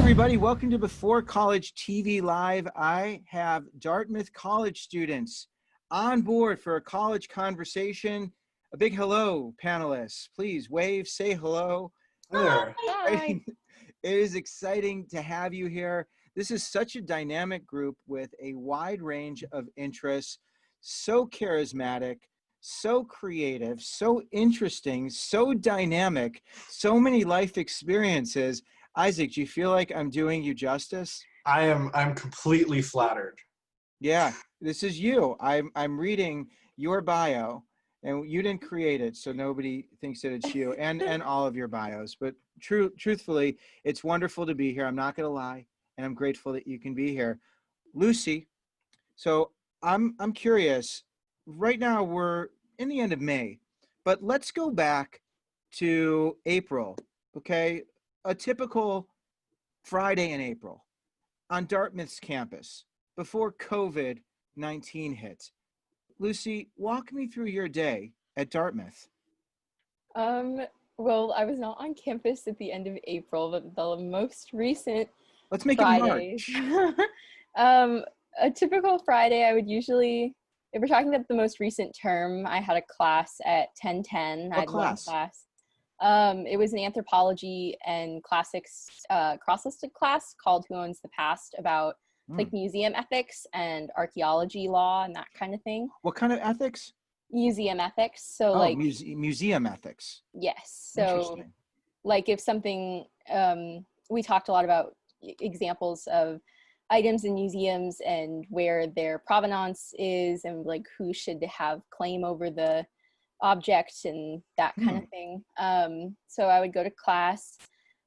everybody. Welcome to Before College TV Live. I have Dartmouth College students on board for a college conversation. A big hello, panelists. Please wave, say hello. Hi. It is exciting to have you here. This is such a dynamic group with a wide range of interests, so charismatic, so creative, so interesting, so dynamic, so many life experiences. Isaac, do you feel like I'm doing you justice? I'm completely flattered. Yeah, this is you. I'm reading your bio, and you didn't create it, so nobody thinks that it's you, and all of your bios. But truthfully, it's wonderful to be here. I'm not going to lie, and I'm grateful that you can be here. Lucy, so I'm curious. Right now we're in the end of May, but let's go back to April, okay? A typical Friday in April on Dartmouth's campus before COVID-19 hit. Lucy, walk me through your day at Dartmouth. Well, I was not on campus at the end of April, but the most recent Let's make Fridays. it March. A typical Friday, I would usually, if we're talking about the most recent term, I had a class at 10:10. I had one class. It was an anthropology and classics cross-listed class called Who Owns the Past, about like museum ethics and archaeology law and that kind of thing. What kind of ethics? Museum ethics. So like museum ethics. Yes. So like if something, we talked a lot about examples of items in museums and where their provenance is and like who should have claim over the object and that kind of thing. So I would go to class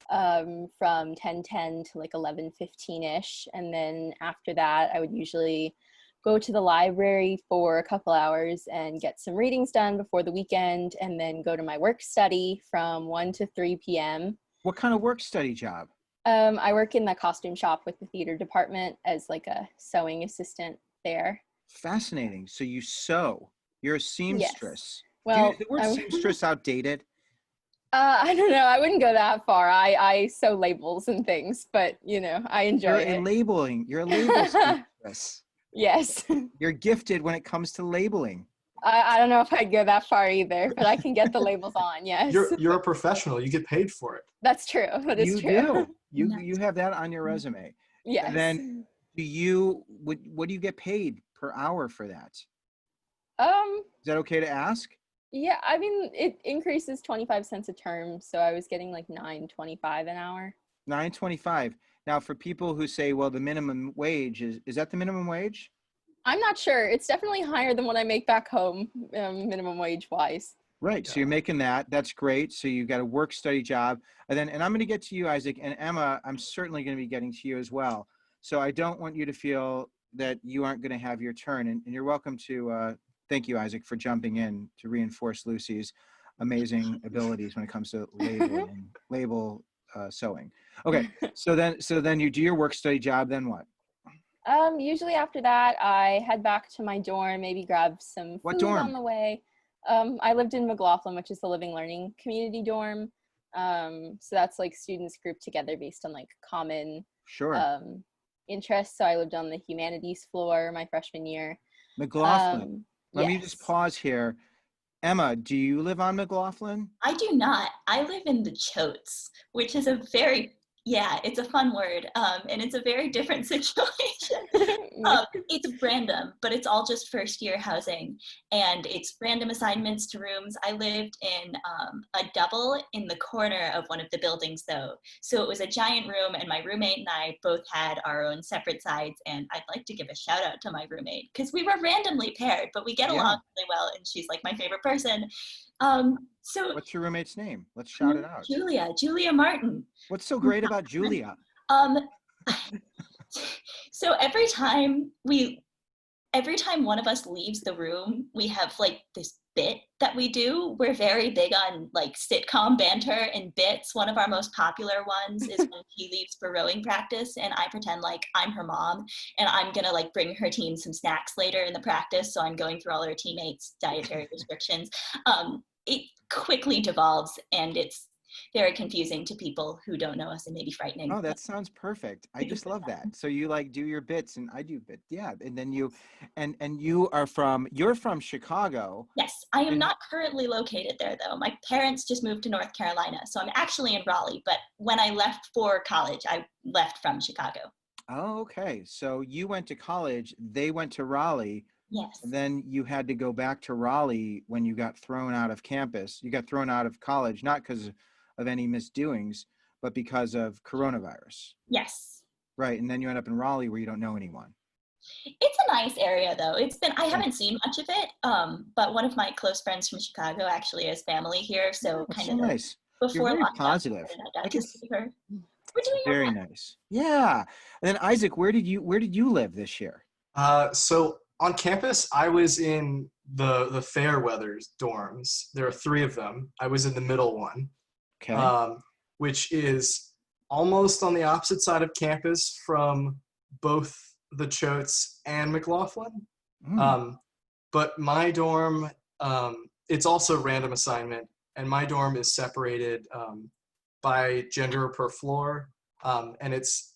from 10:10 to like 11:15ish, and then after that I would usually go to the library for a couple hours and get some readings done before the weekend, and then go to my work study from 1 to 3 p.m. What kind of work study job? I work in the costume shop with the theater department as like a sewing assistant there. Fascinating. So you sew. You're a seamstress. Yes. Well, the word seamstress outdated? I don't know. I wouldn't go that far. I sew labels and things, but you know, I enjoy it. You're a label seamstress. Yes. You're gifted when it comes to labeling. I don't know if I'd go that far either, but I can get the labels on. Yes. You're a professional. You get paid for it. That's true. That is true. You have that on your resume. Yes. And then what do you get paid per hour for that? Is that okay to ask? Yeah, I mean, it increases 25 cents a term, so I was getting like $9.25 an hour. $9.25. Now, for people who say, well, the minimum wage is that the minimum wage? I'm not sure. It's definitely higher than what I make back home, minimum wage wise. Right. So you're making that. That's great. So you got a work study job. And I'm going to get to you, Isaac, and Emma, I'm certainly going to be getting to you as well. So I don't want you to feel that you aren't going to have your turn. And you're welcome to, thank you, Isaac, for jumping in to reinforce Lucy's amazing abilities when it comes to label sewing. Okay. So then you do your work study job. Then what? Usually after that, I head back to my dorm, maybe grab some food on the way. I lived in McLaughlin, which is the Living Learning Community dorm. So that's like students grouped together based on like common interests. So I lived on the humanities floor my freshman year. McLaughlin. Let me just pause here. Emma, do you live on McLaughlin? I do not. I live in the Chotes, which is it's a fun word, and it's a very different situation. It's random, but it's all just first year housing, and it's random assignments to rooms. I lived in a double in the corner of one of the buildings, though. So it was a giant room, and my roommate and I both had our own separate sides, and I'd like to give a shout out to my roommate, because we were randomly paired, but we get along really well, and she's like my favorite person. So what's your roommate's name? Let's shout it out. Julia Martin. What's so great about Julia? So every time one of us leaves the room, we have like this bit that we do. We're very big on like sitcom banter and bits. One of our most popular ones is when she leaves for rowing practice and I pretend like I'm her mom and I'm gonna like bring her team some snacks later in the practice. So I'm going through all her teammates' dietary restrictions. It quickly devolves and it's very confusing to people who don't know us and maybe frightening. Oh, that sounds perfect. I just love that. So you like do your bits and I do bits. Yeah. And then you, and you're from Chicago. Yes, I am And- not currently located there though. My parents just moved to North Carolina, so I'm actually in Raleigh, but when I left for college, I left from Chicago. Oh, okay. So you went to college, they went to Raleigh. Yes. And then you had to go back to Raleigh when you got thrown out of campus. You got thrown out of college, not because of any misdoings, but because of coronavirus. Yes. Right. And then you end up in Raleigh where you don't know anyone. It's a nice area though. I haven't seen much of it, but one of my close friends from Chicago actually has family here, so That's kind so of nice. before You're very lockdown, positive. I got to see her. We're doing Very okay. nice. Yeah. And then Isaac, where did you live this year? So on campus, I was in the Fairweathers dorms. There are 3 of them. I was in the middle one, Okay. which is almost on the opposite side of campus from both the Choates and McLaughlin. Mm. But my dorm, it's also random assignment, and my dorm is separated by gender per floor. And it's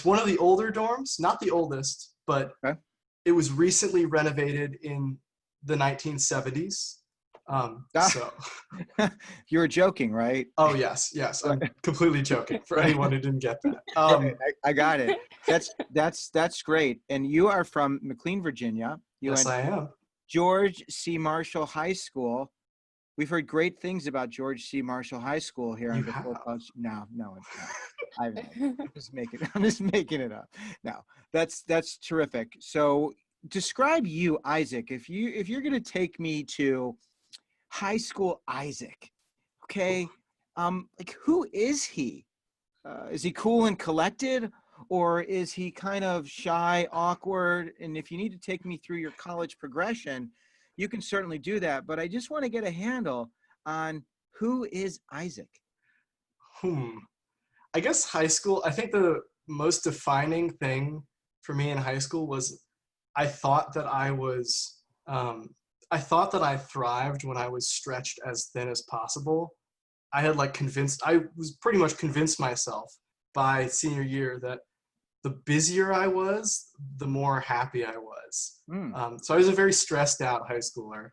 one of the older dorms, not the oldest, but Okay. it was recently renovated in the 1970s. So, You were joking, right? oh yes, I'm completely joking for anyone who didn't get that. I got it. That's great. And you are from McLean, Virginia. You Yes, went I am. George C. Marshall High School. We've heard great things about George C. Marshall High School here on You Before have? College. No, it's not. I'm just making it up. No, that's terrific. So describe you, Isaac. If you're gonna take me to high school Isaac, okay, like who is he? Is he cool and collected, or is he kind of shy, awkward? And if you need to take me through your college progression, you can certainly do that. But I just want to get a handle on who is Isaac. I guess high school, I think the most defining thing for me in high school was I thought that I thrived when I was stretched as thin as possible. I was pretty much convinced myself by senior year that the busier I was, the more happy I was. Mm. So I was a very stressed out high schooler.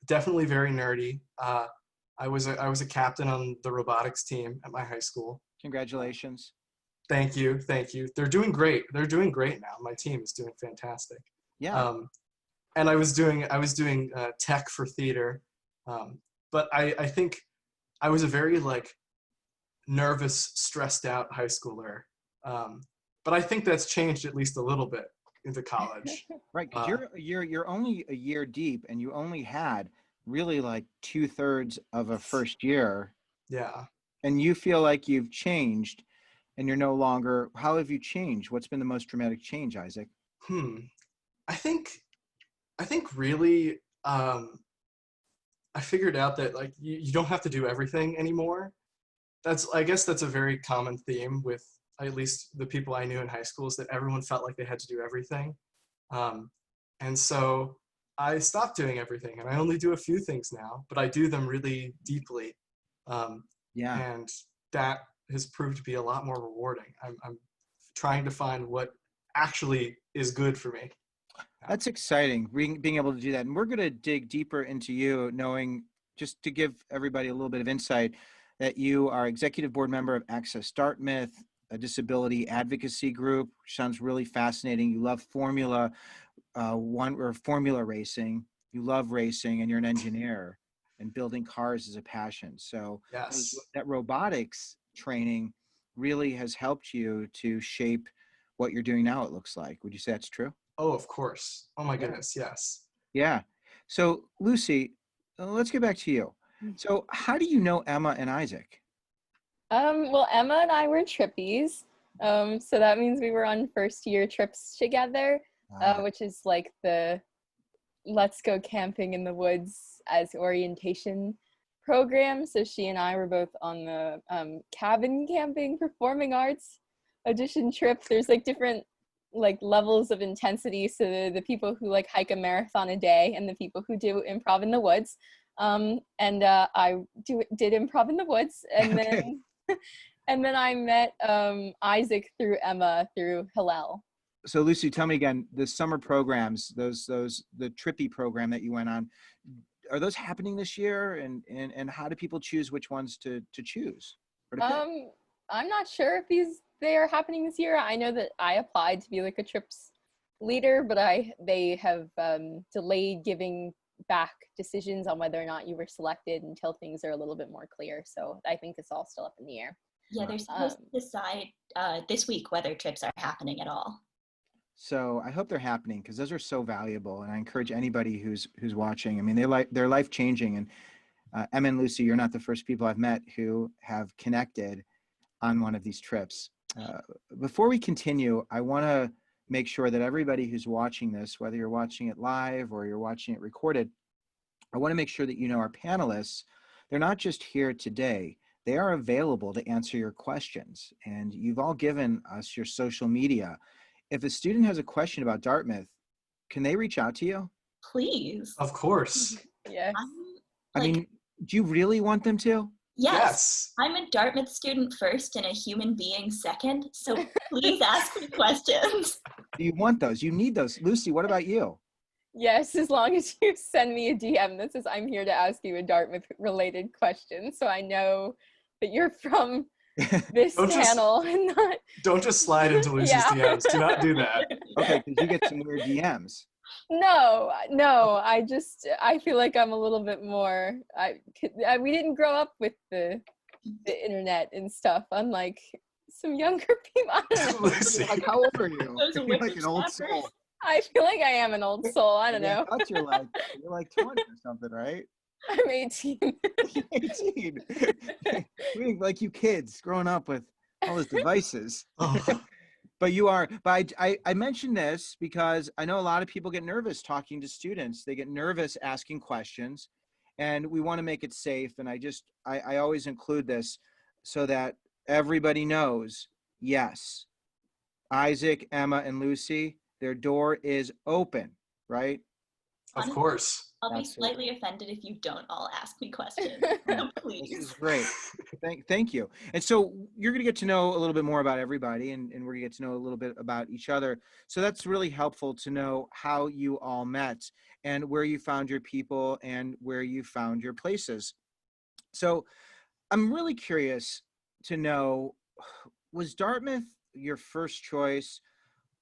Definitely very nerdy. I was a captain on the robotics team at my high school. Congratulations. Thank you. They're doing great. They're doing great now. My team is doing fantastic. Yeah. And I was doing tech for theater, but I think I was a very nervous, stressed out high schooler. But I think that's changed at least a little bit into college. Right. 'Cause you're only a year deep, and you only had really like 2/3 of a first year, Yeah. and you feel like you've changed, and you're no longer. How have you changed? What's been the most dramatic change, Isaac? I think really I figured out that you don't have to do everything anymore. I guess that's a very common theme with at least the people I knew in high school, is that everyone felt like they had to do everything. And so I stopped doing everything, and I only do a few things now, but I do them really deeply. Yeah. And that has proved to be a lot more rewarding. I'm trying to find what actually is good for me. That's exciting, being able to do that. And we're going to dig deeper into you, knowing, just to give everybody a little bit of insight, that you are executive board member of Access Dartmouth, a disability advocacy group, which sounds really fascinating. You love Formula Racing. You love racing, and you're an engineer, and building cars is a passion. So Yes. that robotics training really has helped you to shape what you're doing now, it looks like. Would you say that's true? Oh, of course. Oh my goodness. Yes. Yeah. So Lucy, let's get back to you. So how do you know Emma and Isaac? Well, Emma and I were trippies. So that means we were on first year trips together, which is like the let's go camping in the woods as orientation program. So she and I were both on the cabin camping performing arts audition trip. There's like different levels of intensity. So the people who hike a marathon a day and the people who do improv in the woods. And I did improv in the woods, and then and then I met Isaac through Emma through Hillel. So Lucy, tell me again, the summer programs, the trippy program that you went on, are those happening this year? And how do people choose which ones to choose? Or to pick? I'm not sure if they are happening this year. I know that I applied to be like a trips leader, but they have delayed giving back decisions on whether or not you were selected until things are a little bit more clear. So I think it's all still up in the air. Yeah, they're supposed to decide this week whether trips are happening at all. So I hope they're happening, because those are so valuable, and I encourage anybody who's watching. I mean, they're life changing. And Emma and Lucy, you're not the first people I've met who have connected on one of these trips. Before we continue, I want to make sure that everybody who's watching this, whether you're watching it live or you're watching it recorded, I want to make sure that you know our panelists, they're not just here today. They are available to answer your questions. And you've all given us your social media. If a student has a question about Dartmouth, can they reach out to you? Please. Of course. Yes. I mean, do you really want them to? Yes. I'm a Dartmouth student first and a human being second. So please ask me questions. You want those. You need those. Lucy, what about you? Yes, as long as you send me a DM that says I'm here to ask you a Dartmouth related question, so I know that you're from this channel and not. Don't just slide into Lucy's DMs. Do not do that. Okay, because you get some weird DMs. No, I feel like I'm a little bit more, we didn't grow up with the internet and stuff, unlike some younger people. I don't know. Like, how old are you? You're like an old soul. I feel like I am an old soul. I don't know. I thought you're like 20 or something, right? I'm 18. 18. Like you kids growing up with all those devices. Oh. But you are, but I mentioned this because I know a lot of people get nervous talking to students. They get nervous asking questions, and we want to make it safe. And I always include this so that everybody knows, yes, Isaac, Emma, and Lucy, their door is open, right? Of course. I'll be slightly offended if you don't all ask me questions. So please. This is great. Thank you. And so you're going to get to know a little bit more about everybody, and we're going to get to know a little bit about each other. So that's really helpful to know how you all met and where you found your people and where you found your places. So I'm really curious to know, was Dartmouth your first choice?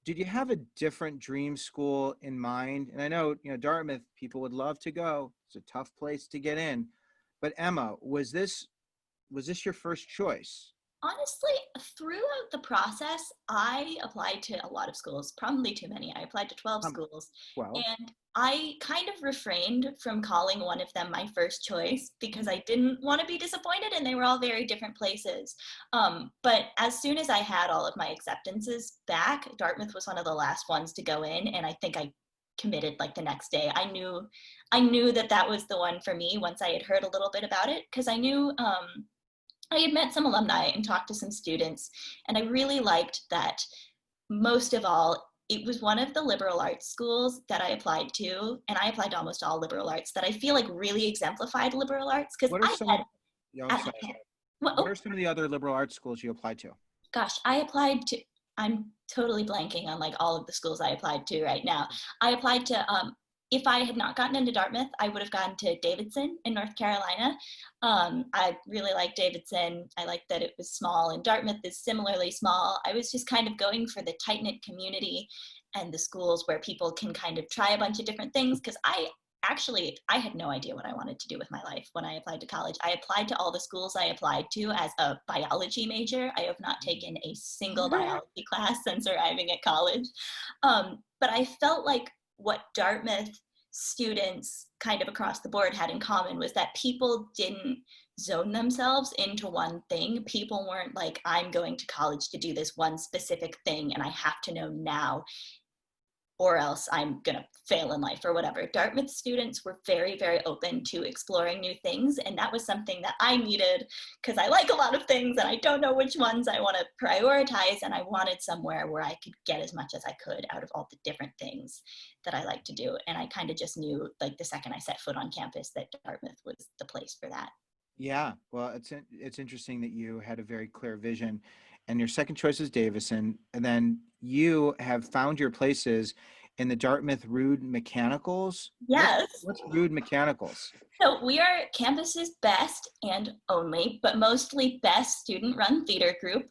Did you have a different dream school in mind? And I know, Dartmouth people would love to go. It's a tough place to get in. But Emma, was this your first choice? Honestly, throughout the process, I applied to a lot of schools, probably too many. I applied to 12 schools. And I kind of refrained from calling one of them my first choice because I didn't want to be disappointed, and they were all very different places. But as soon as I had all of my acceptances back, Dartmouth was one of the last ones to go in, and I think I committed like the next day. I knew that was the one for me once I had heard a little bit about it, because I knew I had met some alumni and talked to some students, and I really liked that. Most of all, it was one of the liberal arts schools that I applied to, and I applied to almost all liberal arts that I feel like really exemplified liberal arts. Because what are some of the other liberal arts schools you applied to? Gosh, I applied to, I'm totally blanking on like all of the schools I applied to right now. I applied to, if I had not gotten into Dartmouth, I would have gone to Davidson in North Carolina. I really liked Davidson. I liked that it was small, and Dartmouth is similarly small. I was just kind of going for the tight-knit community and the schools where people can kind of try a bunch of different things, because I had no idea what I wanted to do with my life when I applied to college. I applied to all the schools I applied to as a biology major. I have not taken a single biology class since arriving at college. But I felt like what Dartmouth students kind of across the board had in common was that people didn't zone themselves into one thing. People weren't like, I'm going to college to do this one specific thing and I have to know now. or else I'm gonna fail in life or whatever. Dartmouth students were very, very open to exploring new things. And that was something that I needed because I like a lot of things and I don't know which ones I wanna prioritize. And I wanted somewhere where I could get as much as I could out of all the different things that I like to do. And I kind of just knew like the second I set foot on campus that Dartmouth was the place for that. Yeah, well, it's interesting that you had a very clear vision, and your second choice is Davison, and then you have found your places in the Dartmouth Rude Mechanicals. Yes. What's Rude Mechanicals? So we are campus's best and only, but mostly best student-run theater group.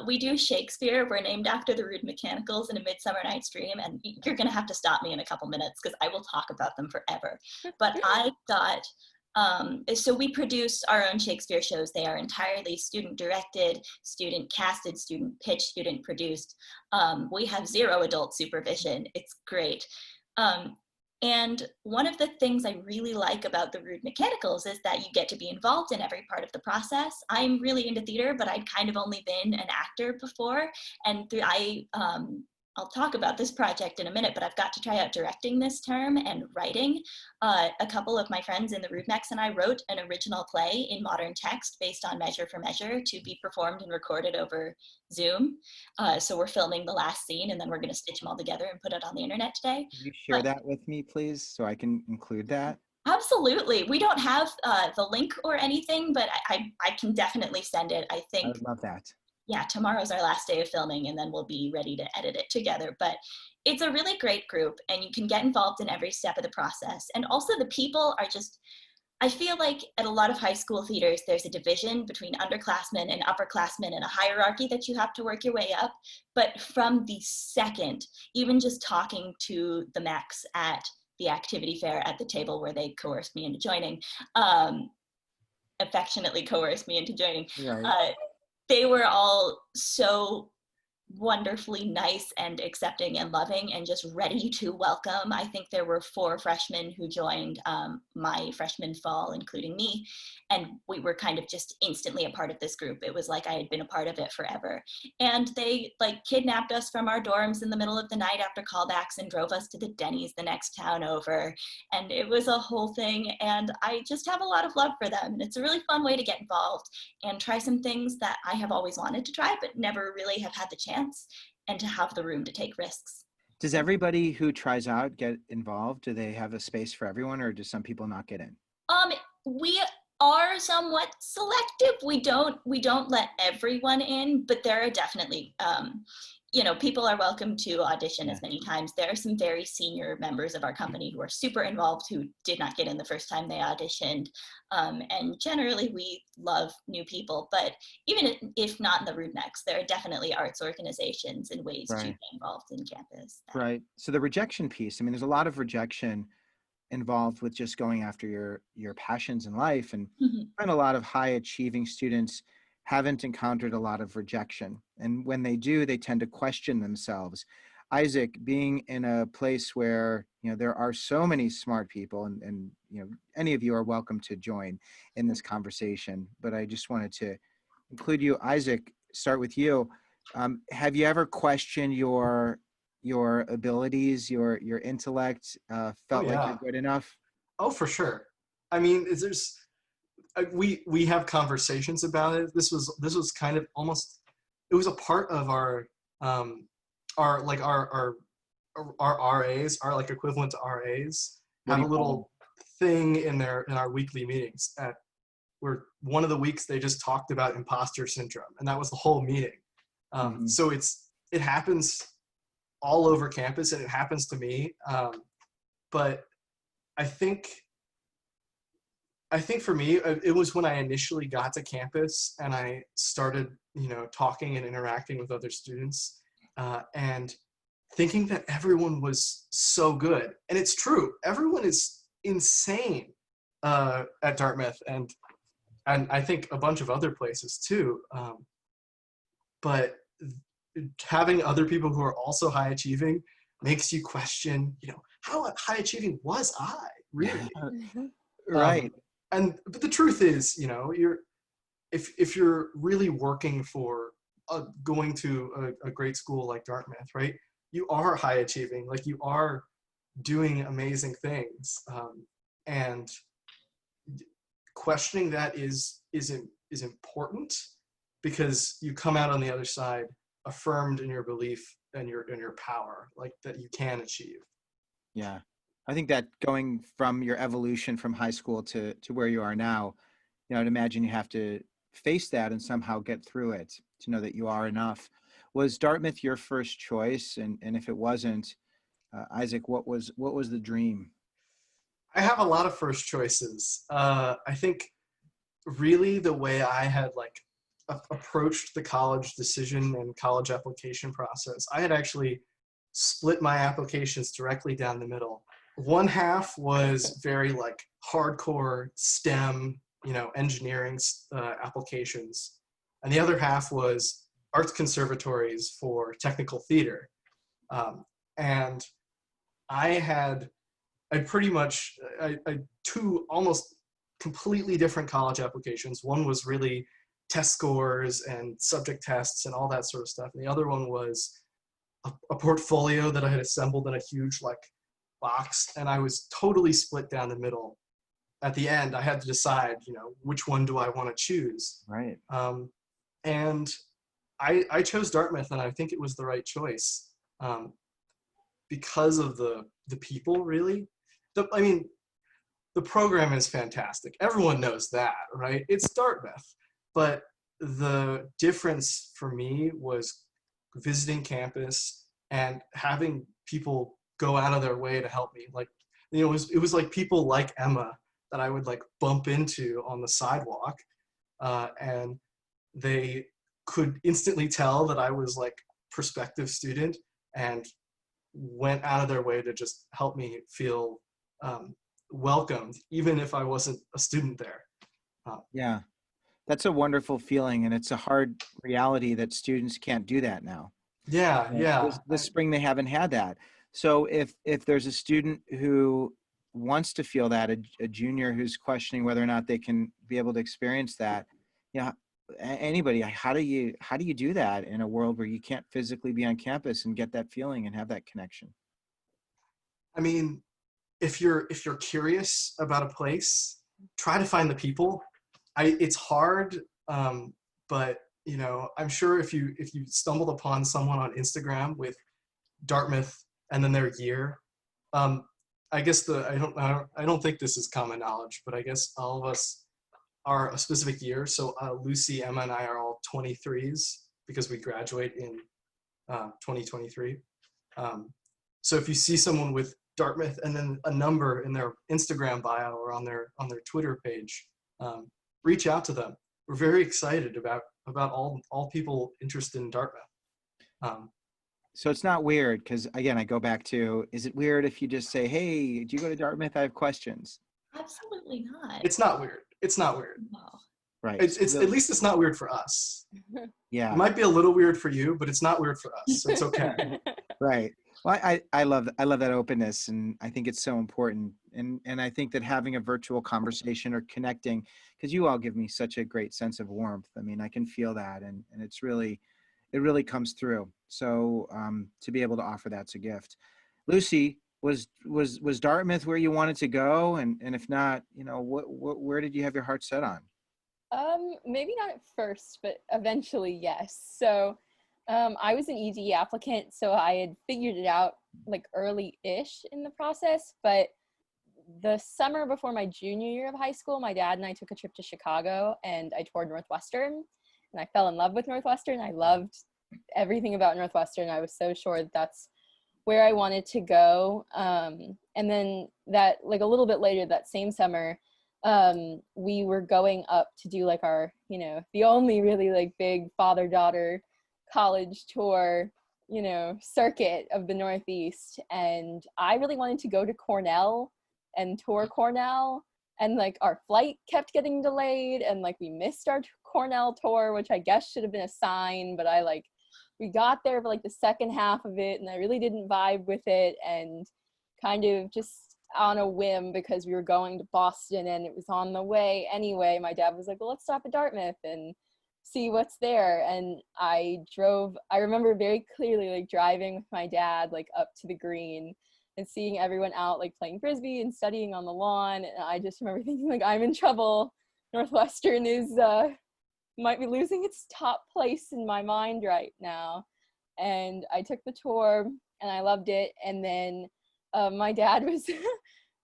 We do Shakespeare. We're named after the Rude Mechanicals in A Midsummer Night's Dream, and you're going to have to stop me in a couple minutes because I will talk about them forever. But I got so we produce our own Shakespeare shows. They are entirely student directed, student casted, student pitched, student produced. We have zero adult supervision. It's great. And one of the things I really like about the Rude Mechanicals is that you get to be involved in every part of the process. I'm really into theater, but I'd kind of only been an actor before. And I'll talk about this project in a minute, but I've got to try out directing this term and writing. A couple of my friends in the Rude Mechs and I wrote an original play in modern text based on Measure for Measure to be performed and recorded over Zoom. So we're filming the last scene and then we're going to stitch them all together and put it on the internet today. Can you share that with me, please, so I can include that? Absolutely. We don't have the link or anything, but I can definitely send it. I think. I would love that. Yeah, tomorrow's our last day of filming and then we'll be ready to edit it together. But it's a really great group and you can get involved in every step of the process. And also the people are just, I feel like at a lot of high school theaters, there's a division between underclassmen and upperclassmen and a hierarchy that you have to work your way up. But from the second, even just talking to the mechs at the activity fair at the table where they coerced me into joining, affectionately coerced me into joining, Right. they were all so wonderfully nice and accepting and loving and just ready to welcome. I think there were 4 freshmen who joined my freshman fall, including me, and we were kind of just instantly a part of this group. It was like I had been a part of it forever. And they like kidnapped us from our dorms in the middle of the night after callbacks and drove us to the Denny's the next town over. And it was a whole thing. And I just have a lot of love for them. And it's a really fun way to get involved and try some things that I have always wanted to try, but never really have had the chance, and to have the room to take risks. Does everybody who tries out get involved? Do they have a space for everyone, or do some people not get in? We are somewhat selective. We don't let everyone in, but there are definitely people are welcome to audition as many times. There are some very senior members of our company who are super involved who did not get in the first time they auditioned. And generally we love new people, but even if not in the Rude Mechs, there are definitely arts organizations and ways to get involved in campus. Right. So the rejection piece, I mean, there's a lot of rejection involved with just going after your passions in life, and a lot of high achieving students haven't encountered a lot of rejection, and when they do, they tend to question themselves. Isaac, being in a place where there are so many smart people, and any of you are welcome to join in this conversation, but I just wanted to include you. Isaac, start with you. Have you ever questioned your abilities, your intellect, felt like you're good enough? Oh, for sure. I mean, we have conversations about it. This was kind of almost, it was a part of our RAs, our like equivalent to RAs, have a little thing in our weekly meetings where one of the weeks they just talked about imposter syndrome, and that was the whole meeting. So it happens all over campus, and it happens to me. But I think for me, it was when I initially got to campus and I started, talking and interacting with other students, and thinking that everyone was so good. And it's true. Everyone is insane at Dartmouth, and I think a bunch of other places too. But having other people who are also high achieving makes you question, how high achieving was I really? Right. But the truth is, if you're really working for going to a great school like Dartmouth, right? you are high achieving, like you are doing amazing things, and questioning that is important, because you come out on the other side affirmed in your belief and your power, like that you can achieve. Yeah. I think that going from your evolution from high school to where you are now, I'd imagine you have to face that and somehow get through it to know that you are enough. Was Dartmouth your first choice? And if it wasn't, Isaac, what was the dream? I have a lot of first choices. I think really the way I had like approached the college decision and college application process, I had actually split my applications directly down the middle. One half was very like hardcore STEM, engineering applications, and the other half was arts conservatories for technical theater. And I pretty much I two almost completely different college applications. One was really test scores and subject tests and all that sort of stuff, and the other one was a portfolio that I had assembled in a huge like box, and I was totally split down the middle. At the end, I had to decide, which one do I want to choose? Right. And I chose Dartmouth, and I think it was the right choice, because of the people, really. The program is fantastic. Everyone knows that, right? It's Dartmouth. But the difference for me was visiting campus and having people go out of their way to help me. Like, it was like people like Emma that I would like bump into on the sidewalk, and they could instantly tell that I was like prospective student and went out of their way to just help me feel welcomed, even if I wasn't a student there. Yeah, that's a wonderful feeling, and it's a hard reality that students can't do that now. Yeah. This spring they haven't had that. So if there's a student who wants to feel that, a junior who's questioning whether or not they can be able to experience that, anybody, how do you do that in a world where you can't physically be on campus and get that feeling and have that connection? I mean, if you're curious about a place, try to find the people. It's hard, but I'm sure if you stumbled upon someone on Instagram with Dartmouth and then their year, I guess I don't think this is common knowledge, but I guess all of us are a specific year. So Lucy, Emma, and I are all 23s because we graduate in 2023. So if you see someone with Dartmouth and then a number in their Instagram bio or on their Twitter page, reach out to them. We're very excited about all people interested in Dartmouth. So it's not weird, because again, I go back to, is it weird if you just say, hey, do you go to Dartmouth? I have questions. Absolutely not. It's not weird. No. Right. It's really, at least it's not weird for us. yeah. It might be a little weird for you, but it's not weird for us. So it's okay. Right. Well, I love that openness, and I think it's so important. And I think that having a virtual conversation or connecting, because you all give me such a great sense of warmth. I mean, I can feel that, and it really comes through. So to be able to offer that's a gift. Lucy, was Dartmouth where you wanted to go? And if not, where did you have your heart set on? Maybe not at first, but eventually, yes. So I was an ED applicant, so I had figured it out like early-ish in the process. But the summer before my junior year of high school, my dad and I took a trip to Chicago, and I toured Northwestern, and I fell in love with Northwestern. I loved everything about Northwestern. I was so sure that that's where I wanted to go. And then that, like a little bit later that same summer, we were going up to do like our, the only really like big father-daughter college tour, circuit of the Northeast. And I really wanted to go to Cornell and tour Cornell. And like our flight kept getting delayed, and like we missed our Cornell tour, which I guess should have been a sign, but we got there for like the second half of it, and I really didn't vibe with it, and kind of just on a whim, because we were going to Boston and it was on the way anyway, my dad was like, well, let's stop at Dartmouth. And see what's there. And I remember very clearly like driving with my dad like up to the green and seeing everyone out like playing frisbee and studying on the lawn. And I just remember thinking like, I'm in trouble. Northwestern is might be losing its top place in my mind right now. And I took the tour and I loved it. And then my dad was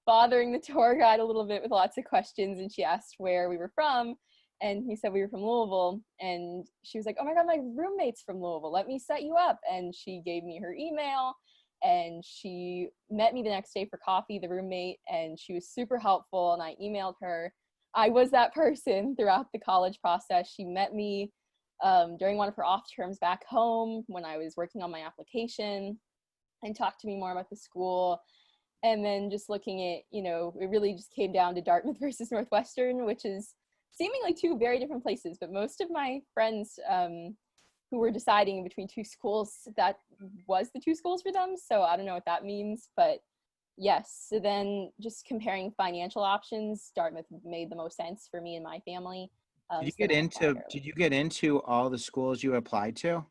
bothering the tour guide a little bit with lots of questions, and she asked where we were from, and he said we were from Louisville, and she was like, oh my god, my roommate's from Louisville, let me set you up. And she gave me her email, and she met me the next day for coffee, the roommate, and she was super helpful. And I emailed her. I was that person throughout the college process. She met me during one of her off terms back home when I was working on my application, and talked to me more about the school. And then just looking at, it really just came down to Dartmouth versus Northwestern, which is seemingly two very different places. But most of my friends who were deciding between two schools, that was the two schools for them. So I don't know what that means, but yes. So then just comparing financial options, Dartmouth made the most sense for me and my family. Did you get into all the schools you applied to?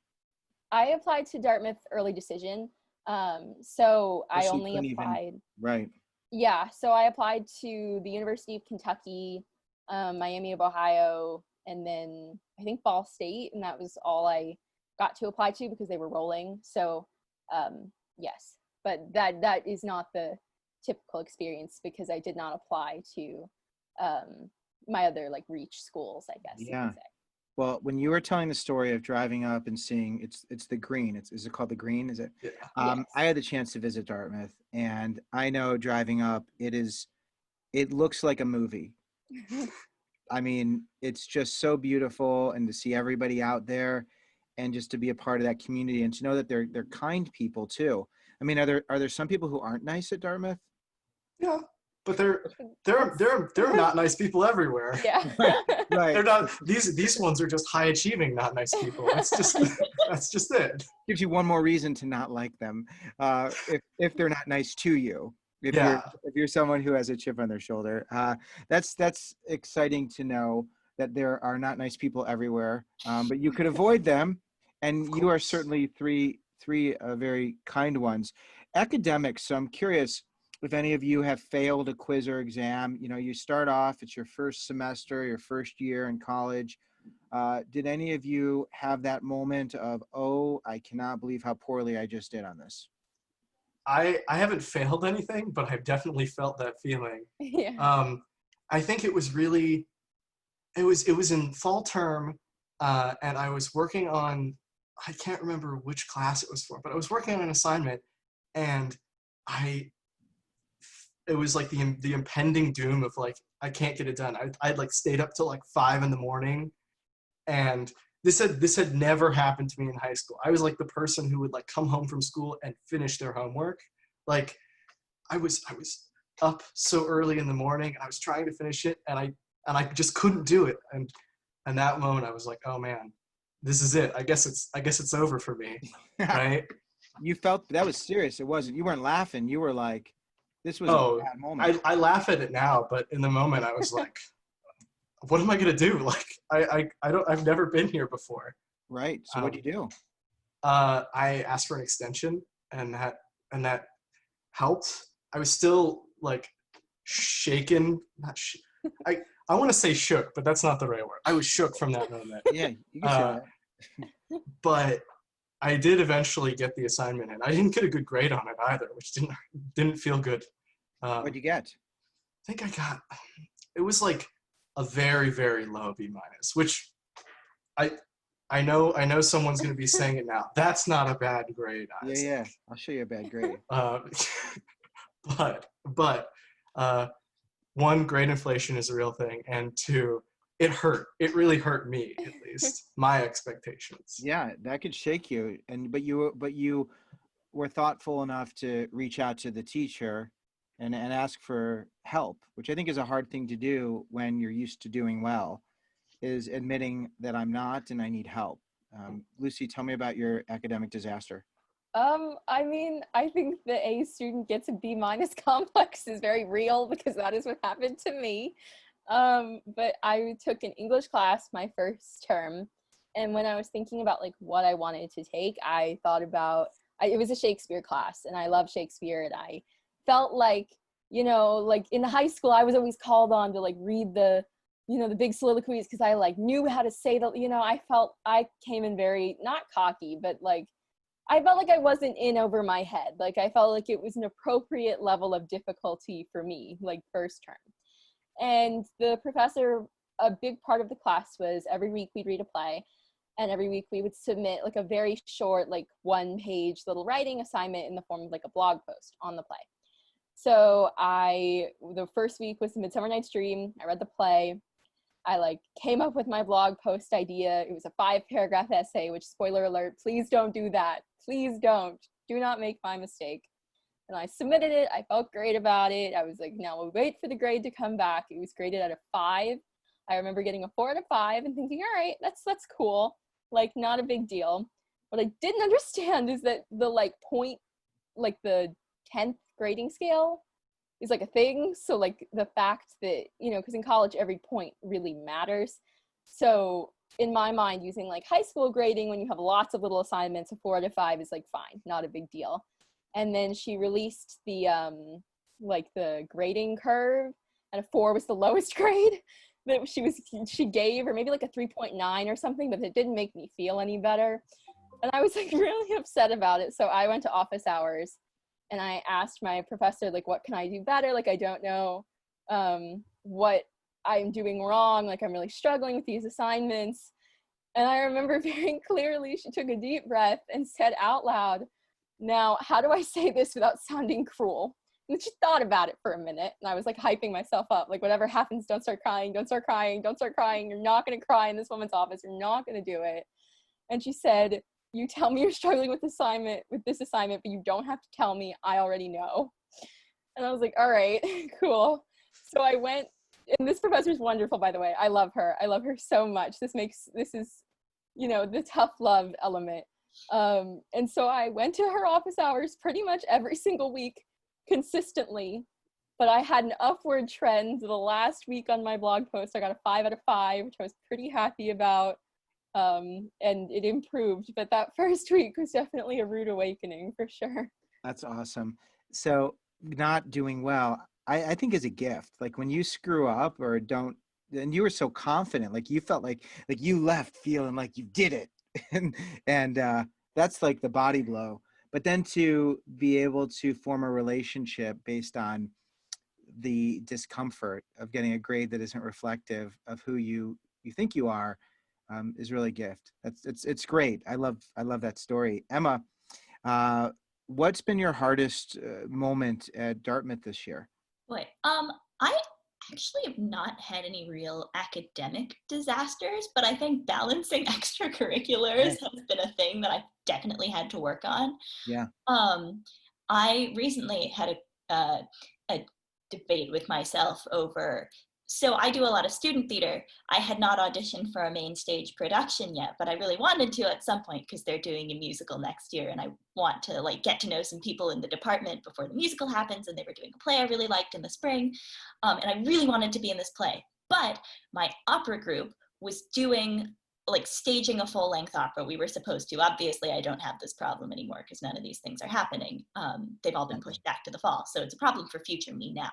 I applied to Dartmouth early decision. So I only applied. Right. Yeah. So I applied to the University of Kentucky, Miami of Ohio, and then I think Ball State. And that was all I got to apply to because they were rolling. So, yes, but that is not the typical experience because I did not apply to, my other like reach schools, I guess. Yeah. You could say. Well, when you were telling the story of driving up and seeing it's the Green, is it called the Green? Is it? Yeah. Yes. I had the chance to visit Dartmouth, and I know driving up, it looks like a movie. I mean, it's just so beautiful, and to see everybody out there, and just to be a part of that community, and to know that they're kind people too. I mean, are there some people who aren't nice at Dartmouth? Yeah, but they're not nice people everywhere. Yeah. Right. They're not. These ones are just high achieving, not nice people. That's just it. Gives you one more reason to not like them, if they're not nice to you. If you're someone who has a chip on their shoulder, that's exciting to know that there are not nice people everywhere, but you could avoid them, and you are certainly three very kind ones. Academics. So I'm curious if any of you have failed a quiz or exam. You start off, it's your first semester, your first year in college. Did any of you have that moment of, oh, I cannot believe how poorly I just did on this? I haven't failed anything, but I've definitely felt that feeling. Yeah. I think it was in fall term, and I was working on, I can't remember which class it was for, but I was working on an assignment, and it was like the impending doom of like, I can't get it done. I'd like stayed up till like 5 a.m, and this had never happened to me in high school. I was like the person who would like come home from school and finish their homework. Like I was up so early in the morning, and I was trying to finish it, and I just couldn't do it. And that moment I was like, oh man, this is it. I guess it's over for me. Right? You felt that was serious. It wasn't. You weren't laughing. You were like, this was a bad moment. I laugh at it now, but in the moment I was like, what am I gonna do? Like I've never been here before. Right. So what'd you do? I asked for an extension, and that helped. I was still like shaken. I want to say shook, but that's not the right word. I was shook from that moment. Yeah, you can say that. But I did eventually get the assignment in. I didn't get a good grade on it either, which didn't feel good. What'd you get? I think it was like a very, very low B-, which I know someone's going to be saying it now. That's not a bad grade. Yeah. I'll show you a bad grade. But one, grade inflation is a real thing, and two, it hurt. It really hurt me, at least my expectations. Yeah, that could shake you. But you were thoughtful enough to reach out to the teacher and ask for help, which I think is a hard thing to do when you're used to doing well, is admitting that I'm not and I need help. Lucy, tell me about your academic disaster. I mean, I think the A student gets a B- complex is very real because that is what happened to me. But I took an English class my first term, And when I was thinking about like what I wanted to take, I thought about, it was a Shakespeare class, and I love Shakespeare, and I felt like, like in high school, I was always called on to like read the big soliloquies, because I like knew how to say the, I felt I came in very, not cocky, but like, I felt like I wasn't in over my head. Like I felt like it was an appropriate level of difficulty for me, like first term. And the professor, a big part of the class was every week we'd read a play, and every week we would submit like a very short, like 1-page little writing assignment in the form of like a blog post on the play. So the first week was Midsummer Night's Dream. I read the play. I like came up with my blog post idea. It was a 5-paragraph essay, which, spoiler alert, please don't do that. Please don't. Do not make my mistake. And I submitted it. I felt great about it. I was like, now we'll wait for the grade to come back. It was graded out of 5. I remember getting a 4 out of 5 and thinking, all right, that's cool. Like, not a big deal. What I didn't understand is that the like point, like the 10th grading scale is like a thing. So like the fact that, because in college every point really matters. So in my mind, using like high school grading, when you have lots of little assignments, a 4 out of 5 is like fine, not a big deal. And then she released the like the grading curve, and a 4 was the lowest grade that she gave, or maybe like a 3.9 or something, but it didn't make me feel any better. And I was like really upset about it. So I went to office hours and I asked my professor, like, what can I do better? Like, I don't know what I'm doing wrong. Like, I'm really struggling with these assignments. And I remember very clearly, she took a deep breath and said out loud, now, how do I say this without sounding cruel? And she thought about it for a minute, and I was like hyping myself up, like, whatever happens, don't start crying, don't start crying, don't start crying. You're not going to cry in this woman's office. You're not going to do it. And she said, you tell me you're struggling with this assignment, but you don't have to tell me. I already know. And I was like, all right, cool. So I went, and this professor's wonderful, by the way. I love her. I love her so much. This is, the tough love element. And so I went to her office hours pretty much every single week consistently, but I had an upward trend. The last week on my blog post, I got a 5 out of 5, which I was pretty happy about. And it improved, but that first week was definitely a rude awakening for sure. That's awesome. So not doing well, I think is a gift. Like when you screw up or don't, and you were so confident, like you felt like you left feeling like you did it. and that's like the body blow. But then to be able to form a relationship based on the discomfort of getting a grade that isn't reflective of who you think you are, is really a gift. It's great. I love that story. Emma, what's been your hardest moment at Dartmouth this year? Boy, I actually have not had any real academic disasters, but I think balancing extracurriculars has been a thing that I've definitely had to work on. Yeah. I recently had a debate with myself over, so I do a lot of student theater. I had not auditioned for a main stage production yet, but I really wanted to at some point because they're doing a musical next year, and I want to like get to know some people in the department before the musical happens, and they were doing a play I really liked in the spring, and I really wanted to be in this play. But my opera group was doing like staging a full-length opera. We were supposed to. Obviously, I don't have this problem anymore because none of these things are happening. They've all been pushed back to the fall, so it's a problem for future me now.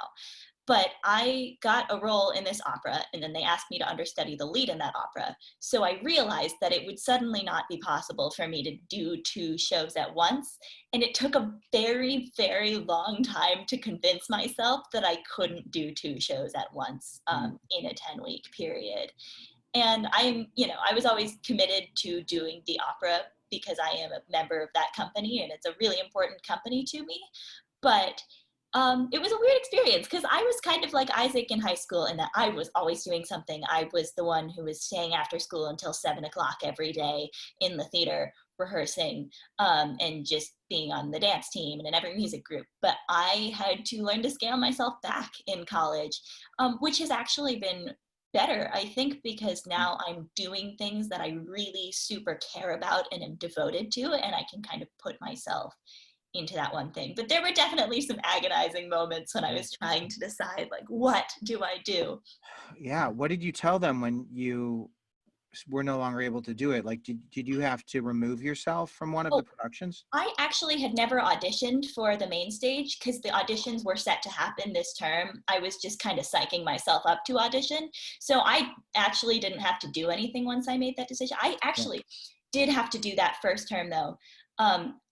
But I got a role in this opera, and then they asked me to understudy the lead in that opera. So I realized that it would suddenly not be possible for me to do 2 shows at once. And it took a very, very long time to convince myself that I couldn't do 2 shows at once in a 10-week period. And I was always committed to doing the opera because I am a member of that company, and it's a really important company to me. But it was a weird experience because I was kind of like Isaac in high school in that I was always doing something. I was the one who was staying after school until 7 o'clock every day in the theater rehearsing and just being on the dance team and in every music group. But I had to learn to scale myself back in college, which has actually been better, I think, because now I'm doing things that I really super care about and am devoted to, and I can kind of put myself into that one thing. But there were definitely some agonizing moments when I was trying to decide, like, what do I do? Yeah. What did you tell them when you were no longer able to do it? Like, did you have to remove yourself from one of the productions? I actually had never auditioned for the main stage because the auditions were set to happen this term. I was just kind of psyching myself up to audition. So I actually didn't have to do anything once I made that decision. I actually did have to do that first term though.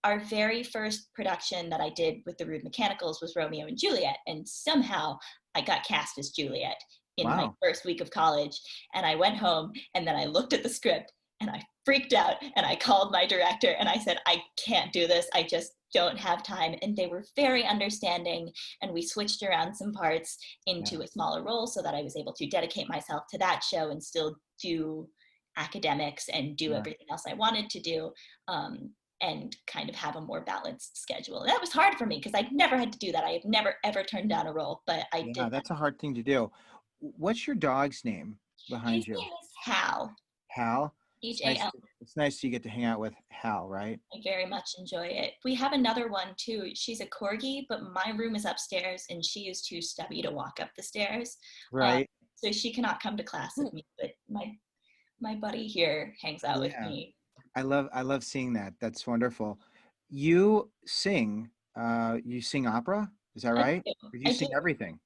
Our very first production that I did with the Rude Mechanicals was Romeo and Juliet. And somehow I got cast as Juliet in my first week of college. And I went home and then I looked at the script and I freaked out and I called my director and I said, I can't do this. I just don't have time. And they were very understanding. And we switched around some parts into a smaller role so that I was able to dedicate myself to that show and still do academics and do everything else I wanted to do. And kind of have a more balanced schedule. That was hard for me because I'd never had to do that. I have never, ever turned down a role, but I did. Yeah, that's a hard thing to do. What's your dog's name behind you? His name is Hal. Hal? H-A-L. It's nice you get to hang out with Hal, right? I very much enjoy it. We have another one too. She's a corgi, but my room is upstairs and she is too stubby to walk up the stairs. Right. So she cannot come to class with me, but my buddy here hangs out with me. I love seeing that. That's wonderful. You sing opera? Is that right? Or do you sing everything?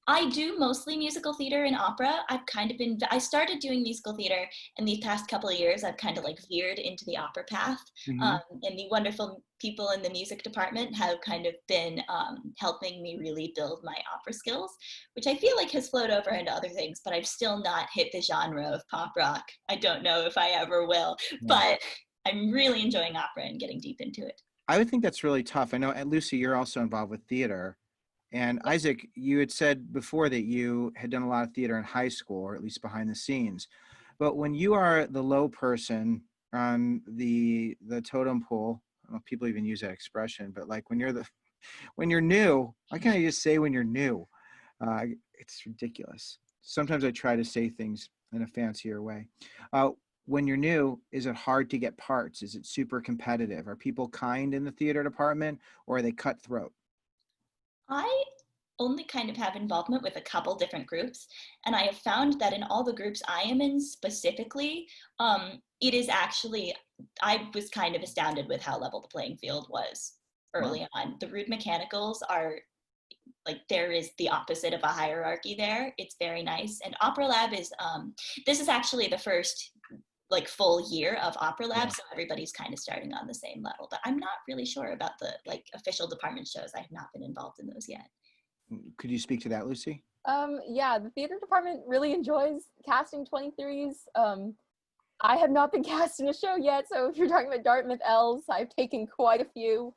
I do mostly musical theater and opera. I started doing musical theater in the past couple of years. I've kind of like veered into the opera path. And the wonderful people in the music department have kind of been helping me really build my opera skills, which I feel like has flowed over into other things, but I've still not hit the genre of pop rock. I don't know if I ever will, but I'm really enjoying opera and getting deep into it. I would think that's really tough. I know, and Lucy, you're also involved with theater. And Isaac, you had said before that you had done a lot of theater in high school, or at least behind the scenes. But when you are the low person on the totem pole, I don't know if people even use that expression, but like when you're new, why can't I just say when you're new? It's ridiculous. Sometimes I try to say things in a fancier way. When you're new, is it hard to get parts? Is it super competitive? Are people kind in the theater department, or are they cutthroat? I only kind of have involvement with a couple different groups, and I have found that in all the groups I am in specifically, it is actually, I was kind of astounded with how level the playing field was early on. The Rude Mechanicals are, like, there is the opposite of a hierarchy there. It's very nice. And Opera Lab is, this is actually the first like full year of Opera Lab, so everybody's kind of starting on the same level, but I'm not really sure about the like official department shows. I have not been involved in those yet. Could you speak to that, Lucy? Yeah, the theater department really enjoys casting 23s. I have not been cast in a show yet, so if you're talking about Dartmouth L's, I've taken quite a few.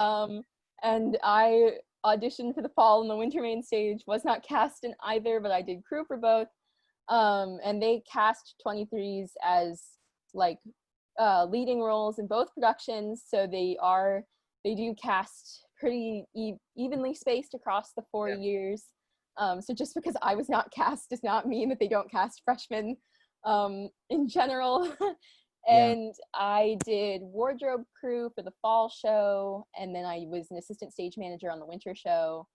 And I auditioned for the fall and the winter main stage, was not cast in either, but I did crew for both. And they cast 23s as like leading roles in both productions, so they do cast pretty evenly spaced across the 4 years. So just because I was not cast does not mean that they don't cast freshmen in general. And I did wardrobe crew for the fall show, and then I was an assistant stage manager on the winter show,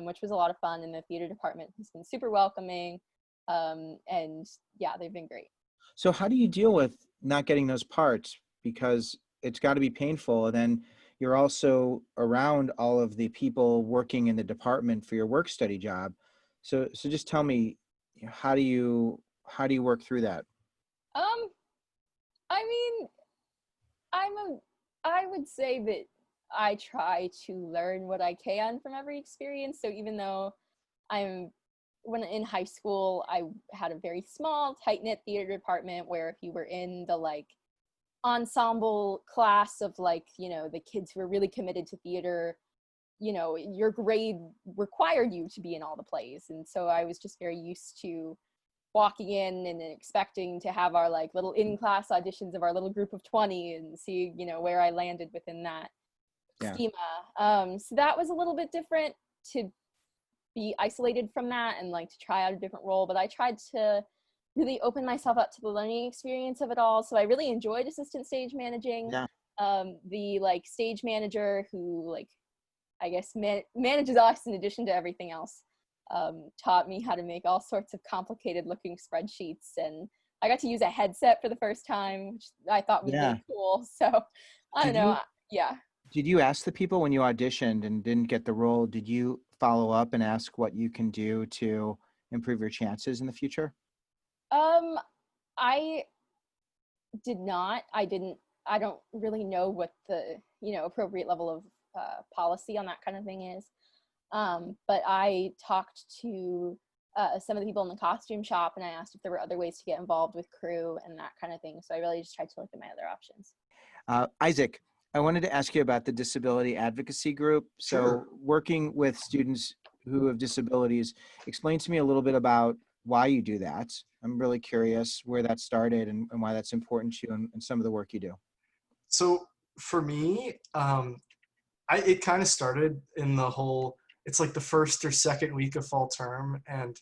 which was a lot of fun, and the theater department has been super welcoming. And yeah, they've been great. So how do you deal with not getting those parts? Because it's got to be painful. And then you're also around all of the people working in the department for your work study job. So just tell me, how do you work through that? I mean, I would say that I try to learn what I can from every experience. So even though when in high school, I had a very small, tight-knit theater department where if you were in the like ensemble class of like, the kids who were really committed to theater, your grade required you to be in all the plays. And so I was just very used to walking in and expecting to have our like little in-class auditions of our little group of 20 and see, where I landed within that schema. So that was a little bit different to be isolated from that and like to try out a different role, but I tried to really open myself up to the learning experience of it all. So I really enjoyed assistant stage managing. The like stage manager who like I guess manages us in addition to everything else taught me how to make all sorts of complicated looking spreadsheets, and I got to use a headset for the first time, which I thought was really cool. So I don't know. Yeah. Did you ask the people when you auditioned and didn't get the role, did you follow up and ask what you can do to improve your chances in the future? I did not. I don't really know what the, appropriate level of policy on that kind of thing is. But I talked to some of the people in the costume shop, and I asked if there were other ways to get involved with crew and that kind of thing. So I really just tried to look at my other options. Isaac, I wanted to ask you about the disability advocacy group. So Sure. Working with students who have disabilities, explain to me a little bit about why you do that. I'm really curious where that started and why that's important to you and some of the work you do. So for me, it kind of started in it's like the first or second week of fall term, and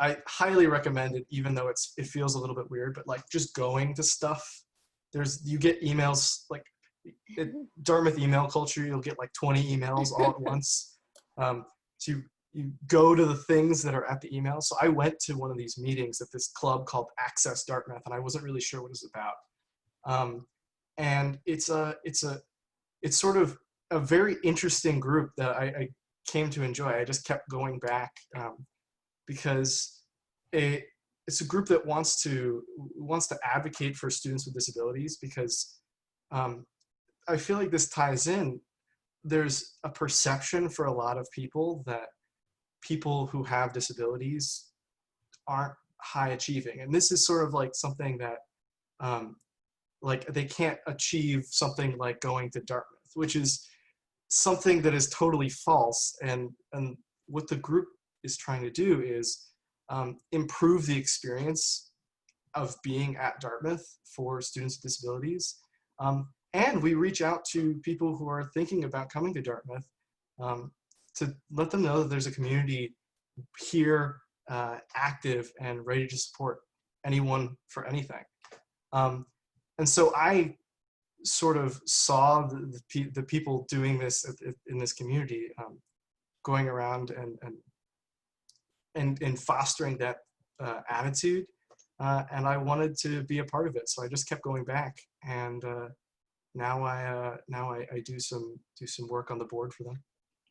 I highly recommend it, even though it feels a little bit weird, but like just going to stuff. You get emails, like Dartmouth email culture, you'll get like 20 emails all at once. So you go to the things that are at the email. So I went to one of these meetings at this club called Access Dartmouth, and I wasn't really sure what it was about. And it's sort of a very interesting group that I came to enjoy. I just kept going back because it's a group that wants to advocate for students with disabilities, because I feel like this ties in. There's a perception for a lot of people that people who have disabilities aren't high achieving, and this is sort of like something that like they can't achieve something like going to Dartmouth, which is something that is totally false. And what the group is trying to do is improve the experience of being at Dartmouth for students with disabilities. And we reach out to people who are thinking about coming to Dartmouth to let them know that there's a community here active and ready to support anyone for anything. And so I sort of saw the people doing this in this community, going around and fostering that attitude, and I wanted to be a part of it. So I just kept going back, and now I do some work on the board for them,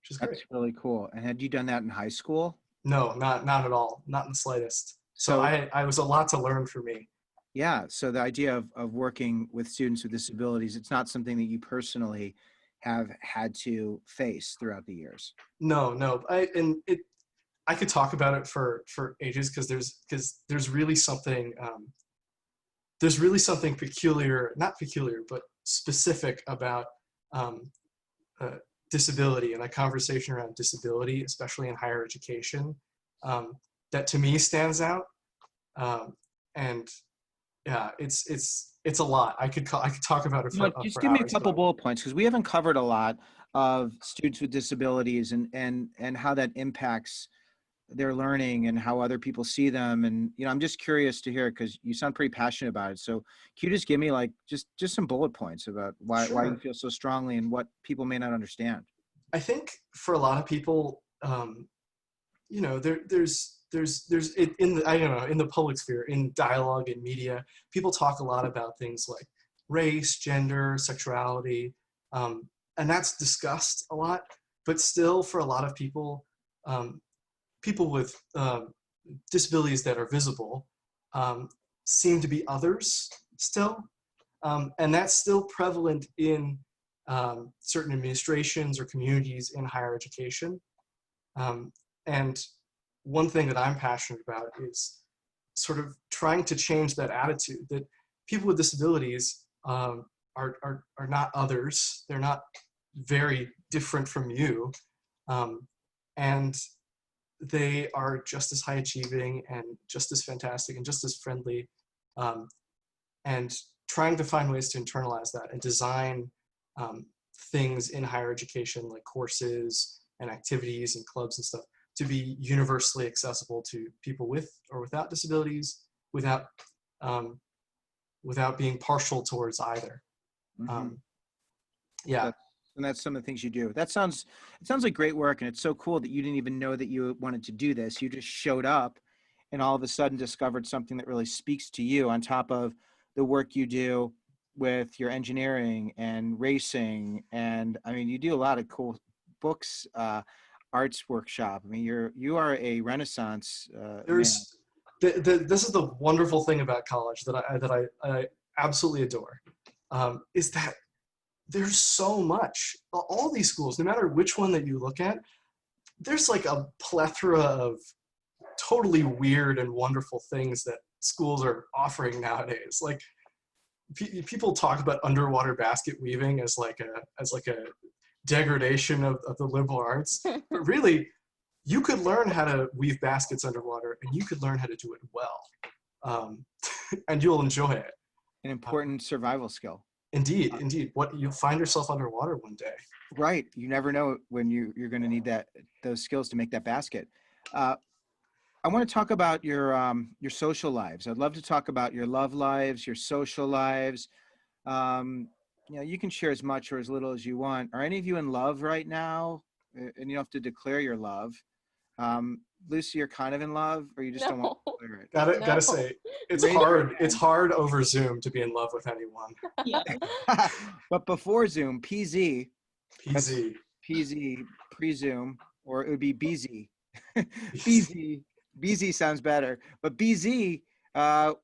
which is great. That's really cool. And had you done that in high school? No, not at all, not in the slightest. So I was a lot to learn for me. Yeah. So the idea of working with students with disabilities, it's not something that you personally have had to face throughout the years. No. I could talk about it for ages, because there's really something peculiar, not peculiar, but specific about disability and a conversation around disability, especially in higher education, that to me stands out. And yeah, it's a lot. I could talk about it for just for give me a hours, couple but bullet points, because we haven't covered a lot of students with disabilities and how that impacts their learning and how other people see them. And I'm just curious to hear, because you sound pretty passionate about it. So can you just give me like just some bullet points about why you feel so strongly and what people may not understand? I think for a lot of people, there's in the public sphere, in dialogue and media, people talk a lot about things like race, gender, sexuality, and that's discussed a lot. But still, for a lot of people, people with disabilities that are visible seem to be others still, and that's still prevalent in certain administrations or communities in higher education. And one thing that I'm passionate about is sort of trying to change that attitude, that people with disabilities are not others. They're not very different from you. And they are just as high achieving and just as fantastic and just as friendly. And trying to find ways to internalize that and design things in higher education, like courses and activities and clubs and stuff, to be universally accessible to people with or without disabilities, without being partial towards either. Mm-hmm. Yeah. And that's some of the things you do. It sounds like great work. And it's so cool that you didn't even know that you wanted to do this. You just showed up and all of a sudden discovered something that really speaks to you on top of the work you do with your engineering and racing. And I mean, you do a lot of cool books, arts workshop. I mean, you are a Renaissance man. There's this is the wonderful thing about college that I absolutely adore, is that there's so much. All these schools, no matter which one that you look at, there's like a plethora of totally weird and wonderful things that schools are offering nowadays. Like people talk about underwater basket weaving as like a degradation of the liberal arts, but really you could learn how to weave baskets underwater and you could learn how to do it well, and you'll enjoy it. An important survival skill. Indeed. What you'll find yourself underwater one day. Right. You never know when you're going to need those skills to make that basket. I want to talk about your social lives. I'd love to talk about your love lives, your social lives. You can share as much or as little as you want. Are any of you in love right now? And you don't have to declare your love. Lucy, you're kind of in love, or you just don't want to declare it? Gotta say, it's hard. It's hard over Zoom to be in love with anyone. Yeah. But before Zoom, PZ, pre-Zoom, or it would be BZ. BZ sounds better. But BZ, how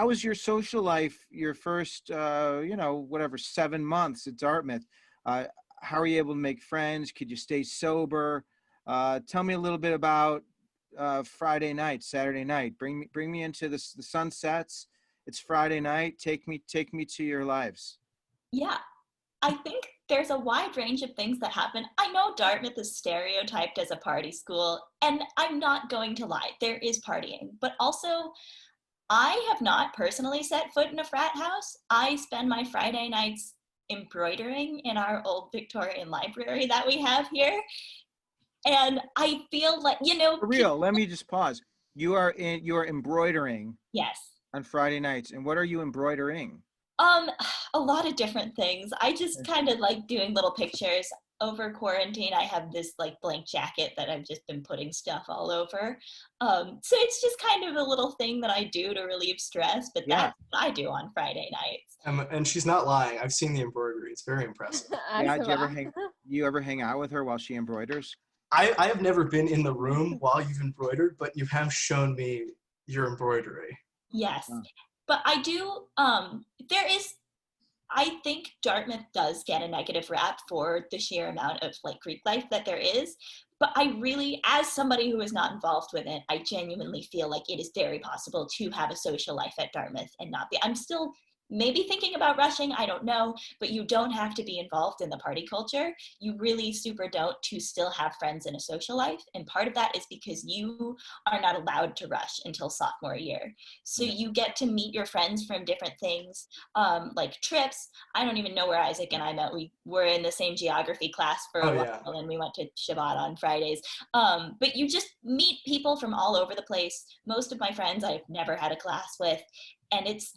was your social life your first, 7 months at Dartmouth? How are you able to make friends? Could you stay sober? Tell me a little bit about Friday night, Saturday night. Bring me into the sun sets. It's Friday night. Take me to your lives. Yeah, I think there's a wide range of things that happen. I know Dartmouth is stereotyped as a party school, and I'm not going to lie, there is partying, but also I have not personally set foot in a frat house. I spend my Friday nights embroidering in our old Victorian library that we have here. And I feel like, For real, let me just pause. You are embroidering. Yes. On Friday nights. And what are you embroidering? A lot of different things. I just kind of like doing little pictures. Over quarantine, I have this like blank jacket that I've just been putting stuff all over. So it's just kind of a little thing that I do to relieve stress, but that's what I do on Friday nights. And she's not lying. I've seen the embroidery. It's very impressive. Yeah, do you ever hang out with her while she embroiders? I have never been in the room while you've embroidered, but you have shown me your embroidery. Yes. But I do, I think Dartmouth does get a negative rap for the sheer amount of like Greek life that there is. But I really, as somebody who is not involved with it, I genuinely feel like it is very possible to have a social life at Dartmouth and not be. I'm still maybe thinking about rushing, I don't know, but you don't have to be involved in the party culture. You really super don't to still have friends in a social life. And part of that is because you are not allowed to rush until sophomore year. So you get to meet your friends from different things, like trips. I don't even know where Isaac and I met. We were in the same geography class for a while, and we went to Shabbat on Fridays. But you just meet people from all over the place. Most of my friends I've never had a class with. And it's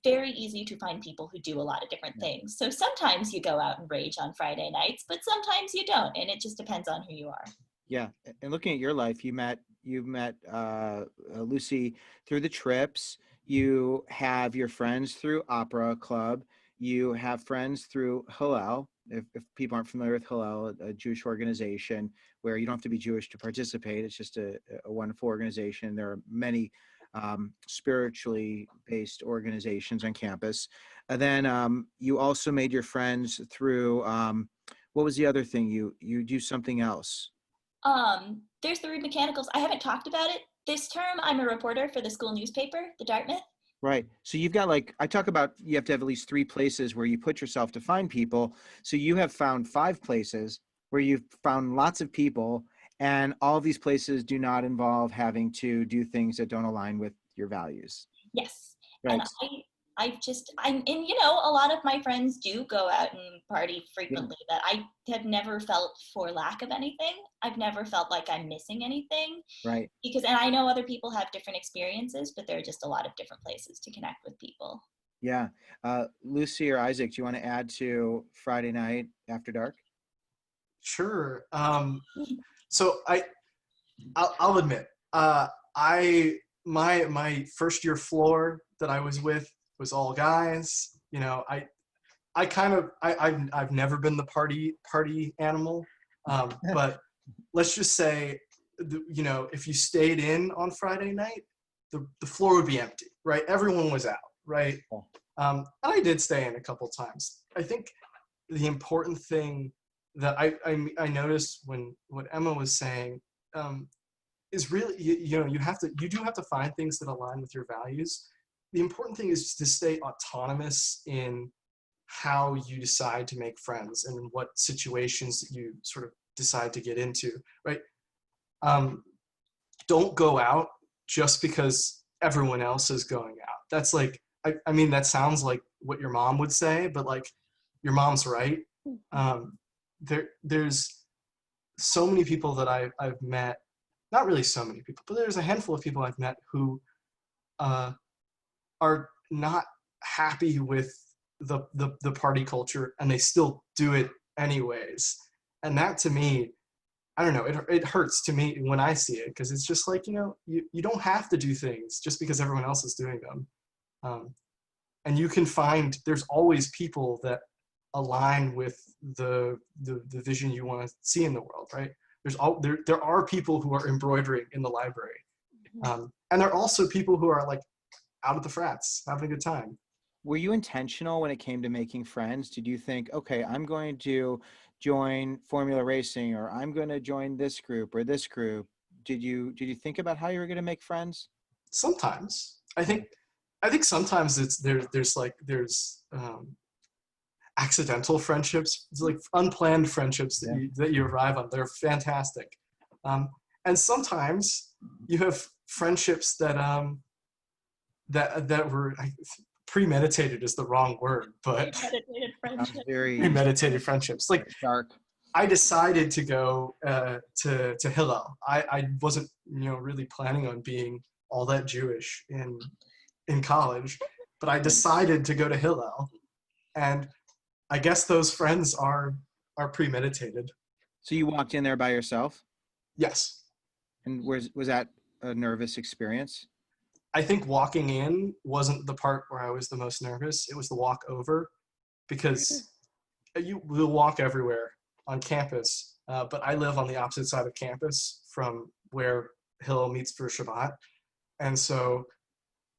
very easy to find people who do a lot of different things. So sometimes you go out and rage on Friday nights, but sometimes you don't. And it just depends on who you are. Yeah. And looking at your life, you've met Lucy through the trips. You have your friends through Opera Club. You have friends through Hillel. If people aren't familiar with Hillel, a Jewish organization where you don't have to be Jewish to participate. It's just a wonderful organization. There are many spiritually based organizations on campus. And then you also made your friends through, what was the other thing? You do something else. There's the Reed Mechanicals. I haven't talked about it. This term, I'm a reporter for the school newspaper, the Dartmouth. Right. So you've got I talk about, you have to have at least 3 places where you put yourself to find people. So you have found 5 places where you've found lots of people. And all of these places do not involve having to do things that don't align with your values. Yes. Right. And a lot of my friends do go out and party frequently, but I have never felt for lack of anything. I've never felt like I'm missing anything. Right. And I know other people have different experiences, but there are just a lot of different places to connect with people. Yeah. Lucy or Isaac, do you want to add to Friday night after dark? Sure. So I'll admit, my first year floor that I was with was all guys. You know, I've never been the party animal, but let's just say, you know, if you stayed in on Friday night, the floor would be empty, right? Everyone was out, right? And I did stay in a couple times. I think the important thing that I noticed when what Emma was saying is really, you know, you do have to find things that align with your values. The important thing is to stay autonomous in how you decide to make friends and what situations that you sort of decide to get into, right? Don't go out just because everyone else is going out. That's like, I mean, that sounds like what your mom would say, but like, your mom's right. There's so many people that I've met, not really so many people, but there's a handful of people I've met who are not happy with the party culture, and they still do it anyways. And that, to me, I don't know, it hurts to me when I see it, because it's just like, you know, you don't have to do things just because everyone else is doing them. And you can find, there's always people that align with the vision you want to see in the world, right? There are people who are embroidering in the library. And there are also people who are like out at the frats, having a good time. Were you intentional when it came to making friends? Did you think, okay, I'm going to join Formula Racing, or I'm going to join this group or this group? Did you think about how you were going to make friends? Sometimes I think sometimes there's accidental friendships. It's like unplanned friendships that you arrive on. They're fantastic. And sometimes you have friendships that were premeditated is the wrong word, but Premeditated friendship. premeditated friendships. Like, dark. I decided to go to Hillel. I wasn't, you know, really planning on being all that Jewish in college, but I decided to go to Hillel, and I guess those friends are premeditated. So you walked in there by yourself? Yes. And was that a nervous experience? I think walking in wasn't the part where I was the most nervous. It was the walk over, because you will walk everywhere on campus, but I live on the opposite side of campus from where Hillel meets for Shabbat. And so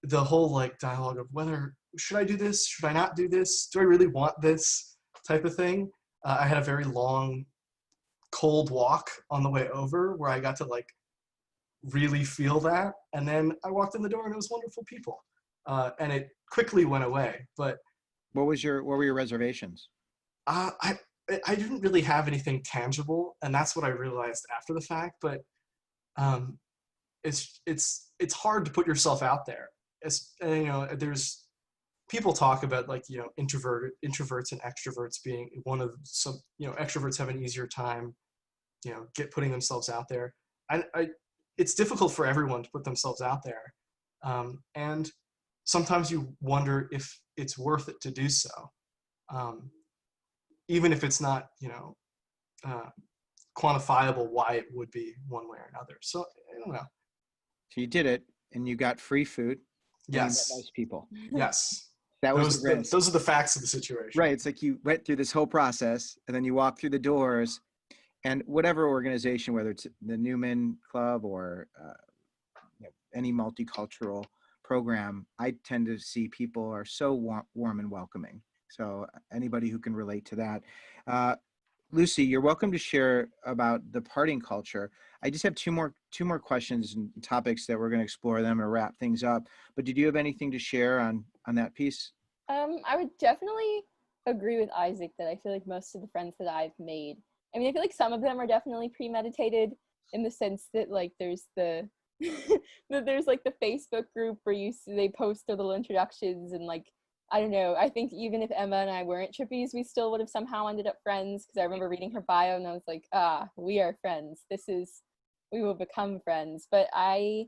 the whole like dialogue of whether, should I do this? Should I not do this? Do I really want this type of thing? I had a very long, cold walk on the way over where I got to like really feel that. And then I walked in the door and it was wonderful people. And it quickly went away. But what were your reservations? I didn't really have anything tangible, and that's what I realized after the fact. But it's hard to put yourself out there. You know, there's people talk about like, you know, introverts and extroverts being one of some, you know, extroverts have an easier time, you know, putting themselves out there. It's difficult for everyone to put themselves out there, and sometimes you wonder if it's worth it to do so, even if it's not, you know, quantifiable why it would be one way or another. So I don't know. So you did it, and you got free food. Yes. Nice people. Yes. That was those are the facts of the situation. Right. It's like you went through this whole process, and then you walk through the doors, and whatever organization, whether it's the Newman Club or you know, any multicultural program, I tend to see people are so warm and welcoming. So anybody who can relate to that. Lucy, you're welcome to share about the partying culture. I just have two more questions and topics that we're going to explore. Then I'm going to wrap things up. But did you have anything to share on that piece? I would definitely agree with Isaac that I feel like most of the friends that I've made, I mean, I feel like some of them are definitely premeditated in the sense that like there's the that there's like the Facebook group where they post their little introductions, and like, I don't know, I think even if Emma and I weren't trippies, we still would have somehow ended up friends, because I remember reading her bio and I was like, we are friends. We will become friends. But I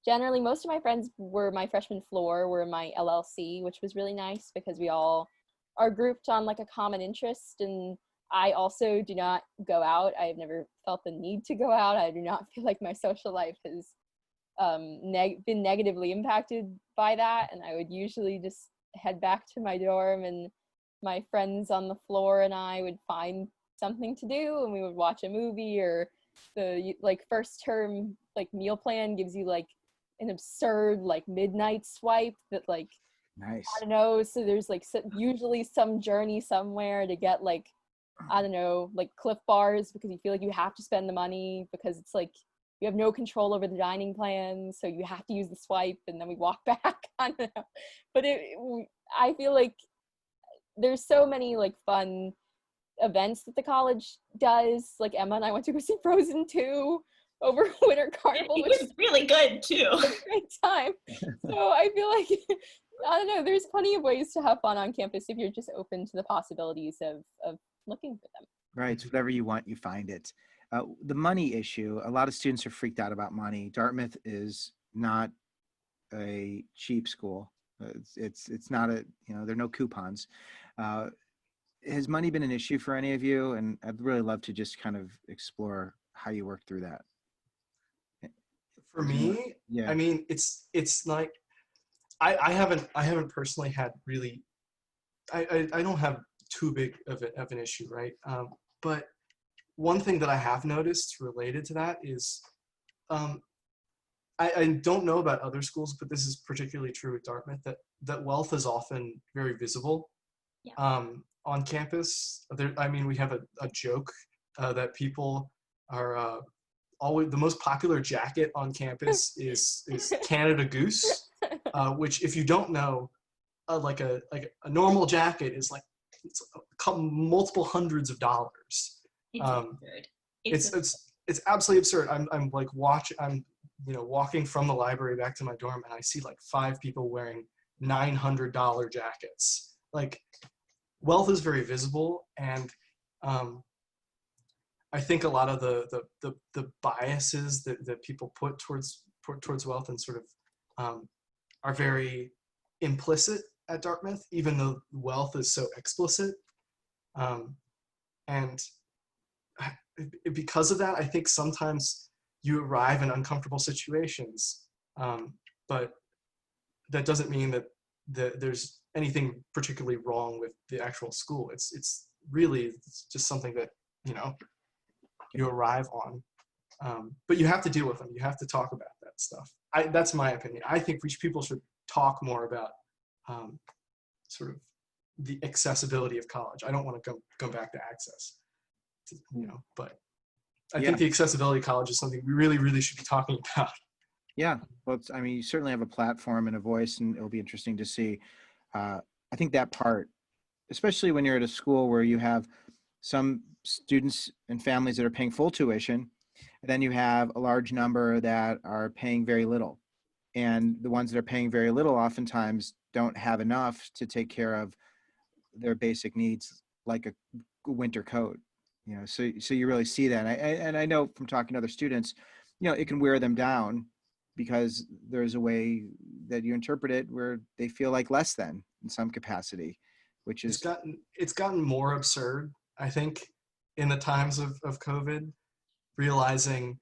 generally most of my friends were my freshman floor, were my LLC, which was really nice because we all are grouped on like a common interest. And I also do not go out. I've never felt the need to go out. I do not feel like my social life has been negatively impacted by that. And I would usually just head back to my dorm, and my friends on the floor and I would find something to do, and we would watch a movie, or the like first term like meal plan gives you like an absurd like midnight swipe that like Nice. I don't know, so there's like usually some journey somewhere to get like I don't know, like Cliff Bars, because you feel like you have to spend the money because it's like you have no control over the dining plan, so you have to use the swipe, and then we walk back. I don't know, but I feel like there's so many like fun events that the college does. Like Emma and I went to go see Frozen 2 over Winter Carnival, which was really good too. was a great time. So I feel like I don't know, there's plenty of ways to have fun on campus if you're just open to the possibilities of looking for them. Right. So whatever you want, you find it. The money issue, a lot of students are freaked out about money. Dartmouth is not a cheap school. It's not a, there are no coupons. Has money been an issue for any of you? And I'd really love to just kind of explore how you work through that. For me, yeah. I mean, it's like, I haven't personally had really, I don't have too big of an issue, right? But one thing that I have noticed related to that is, I don't know about other schools, but this is particularly true at Dartmouth, that wealth is often very visible. Yeah. On campus. We have a joke that people are always, the most popular jacket on campus is Canada Goose, which if you don't know, like a normal jacket is like it's multiple hundreds of dollars. It's absurd. It's absolutely absurd. I'm walking from the library back to my dorm, and I see like 5 people wearing $900 jackets. Like, wealth is very visible, and I think a lot of the biases that people put towards wealth and sort of are very implicit at Dartmouth, even though wealth is so explicit. And because of that, I think sometimes you arrive in uncomfortable situations, but that doesn't mean that there's anything particularly wrong with the actual school. It's really just something that you arrive on, but you have to deal with them. You have to talk about that stuff. That's my opinion. I think people should talk more about sort of the accessibility of college. I don't want to go back to access, but I think the accessibility of college is something we really, really should be talking about. Yeah, well, you certainly have a platform and a voice, and it'll be interesting to see. I think that part, especially when you're at a school where you have some students and families that are paying full tuition, and then you have a large number that are paying very little. And the ones that are paying very little oftentimes don't have enough to take care of their basic needs, like a winter coat. So you really see that. And I know from talking to other students, it can wear them down, because there's a way that you interpret it where they feel like less than in some capacity, which is it's gotten more absurd, I think, in the times of COVID, realizing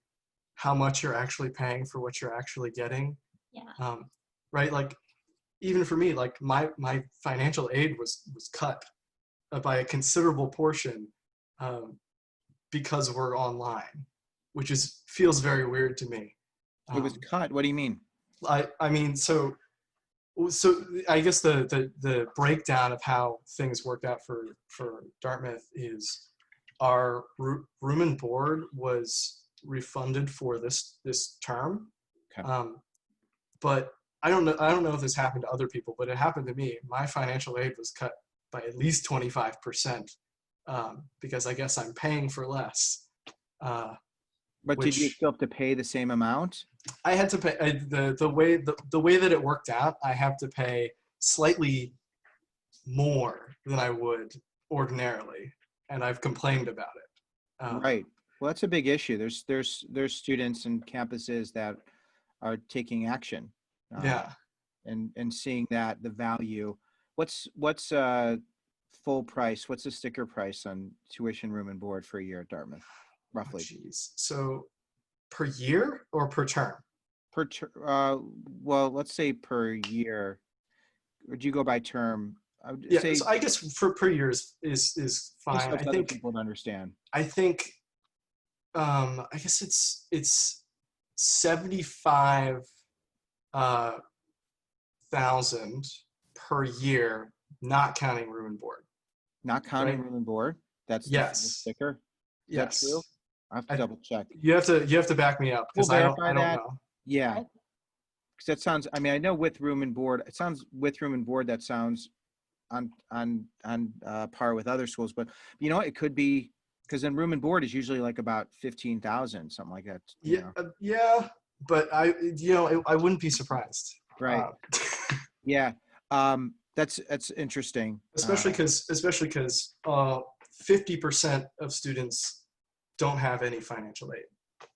how much you're actually paying for what you're actually getting. Yeah. Right. Like, even for me, like my financial aid was cut by a considerable portion because we're online, which feels very weird to me. It was cut. What do you mean? I mean, so I guess the breakdown of how things worked out for Dartmouth is our room and board was refunded for this term. Okay. But I don't know if this happened to other people, but it happened to me. My financial aid was cut by at least 25%, because I guess I'm paying for less. But did you still have to pay the same amount? I had to pay the way that it worked out. I have to pay slightly more than I would ordinarily, and I've complained about it. Right. Well, that's a big issue. There's students and campuses that are taking action. Yeah. And seeing that the value. What's full price? What's the sticker price on tuition, room, and board for a year at Dartmouth, roughly? Jeez. So per year or per term? Well, let's say per year. Or do you go by term? I would Yeah. say So I guess for per year is just fine. helps I other think people to understand. I think I guess it's 75 thousand per year, not counting room and board. Not counting Right? room and board. That's the Yes. full sticker. Is Yes. that true? I have to double check. You have to back me up because We'll I don't verify that. know. Yeah. Because that sounds. I mean, I know with room and board. It sounds with room and board. That sounds on par with other schools. But you know, it could be because then room and board is usually like about 15,000, something like that. You know? Yeah, but I wouldn't be surprised. Right. Yeah. That's interesting. Especially because 50% of students don't have any financial aid.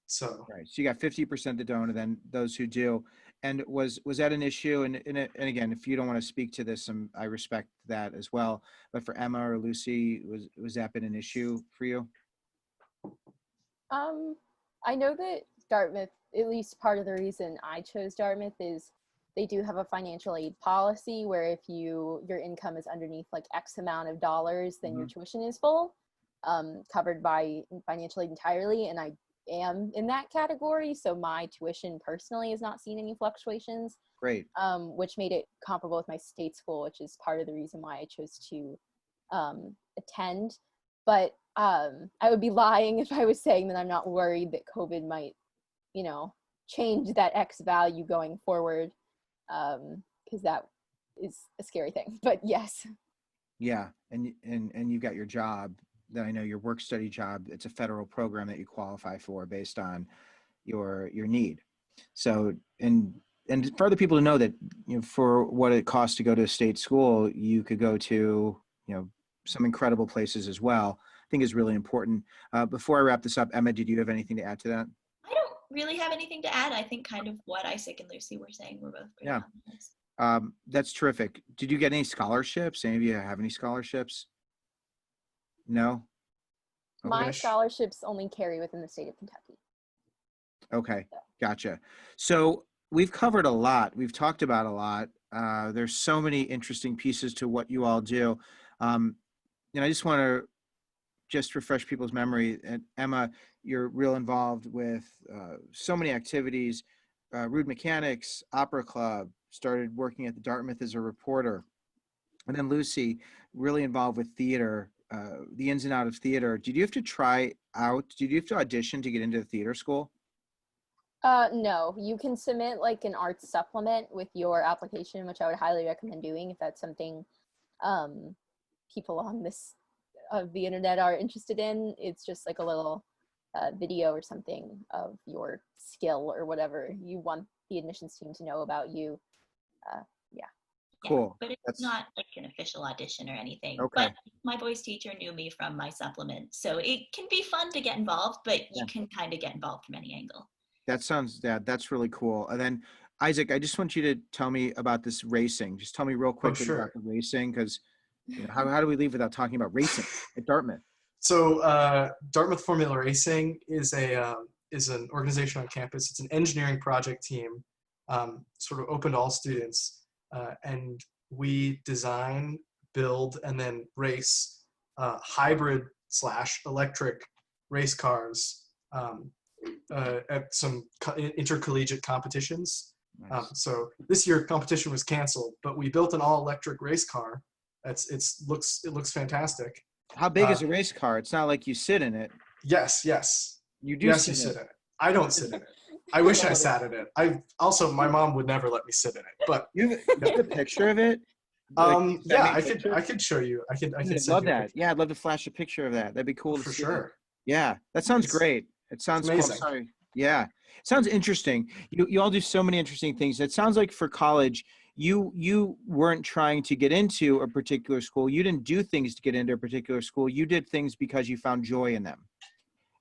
So Right. So you got 50% that don't, and then those who do. And was that an issue? And again, if you don't want to speak to this, I respect that as well. But for Emma or Lucy, was that been an issue for you? I know that Dartmouth, at least part of the reason I chose Dartmouth is they do have a financial aid policy where if your income is underneath like X amount of dollars, then your tuition is full, covered by financial aid entirely. And I am in that category, so my tuition personally has not seen any fluctuations. Great. Which made it comparable with my state school, which is part of the reason why I chose to attend. But I would be lying if I was saying that I'm not worried that COVID might, change that X value going forward, because that is a scary thing. But yes. Yeah, and you got your job. That I know your work study job. It's a federal program that you qualify for based on your need. So and for other people to know that for what it costs to go to a state school, you could go to some incredible places as well. I think is really important. Before I wrap this up, Emma, did you have anything to add to that? I don't really have anything to add. I think kind of what Isaac and Lucy were saying were both pretty honest. That's terrific. Did you get any scholarships? Any of you have any scholarships? No? Okay. My scholarships only carry within the state of Kentucky. Okay, gotcha. So we've covered a lot. We've talked about a lot. There's so many interesting pieces to what you all do. I just want to refresh people's memory. And Emma, you're real involved with so many activities, Rude Mechanics, Opera Club, started working at the Dartmouth as a reporter. And then Lucy, really involved with theater, the ins and outs of theater. Did you have to audition to get into the theater school? No, you can submit like an arts supplement with your application, which I would highly recommend doing if that's something people on this of the internet are interested in. It's just like a little video or something of your skill or whatever you want the admissions team to know about you. Cool. But it's not like an official audition or anything. Okay. But my voice teacher knew me from my supplement. So it can be fun to get involved, but you can kind of get involved from any angle. That's really cool. And then Isaac, I just want you to tell me about this racing. Just tell me real quickly about the racing, because how do we leave without talking about racing at Dartmouth? So Dartmouth Formula Racing is an organization on campus. It's an engineering project team, sort of open to all students. And we design, build, and then race hybrid/electric race cars at some intercollegiate competitions. Nice. So this year competition was canceled, but we built an all-electric race car. It looks fantastic. How big is a race car? It's not like you sit in it. Yes. You do. Yes, you sit in it. I don't sit in it. I wish I sat in it. My mom would never let me sit in it. But you have a picture of it? I could show you. I could love that. Yeah, I'd love to flash a picture of that. That'd be cool for sure. Yeah, that sounds great. It sounds amazing. Cool. Sorry. Yeah, it sounds interesting. You all do so many interesting things. It sounds like for college, you weren't trying to get into a particular school. You didn't do things to get into a particular school. You did things because you found joy in them.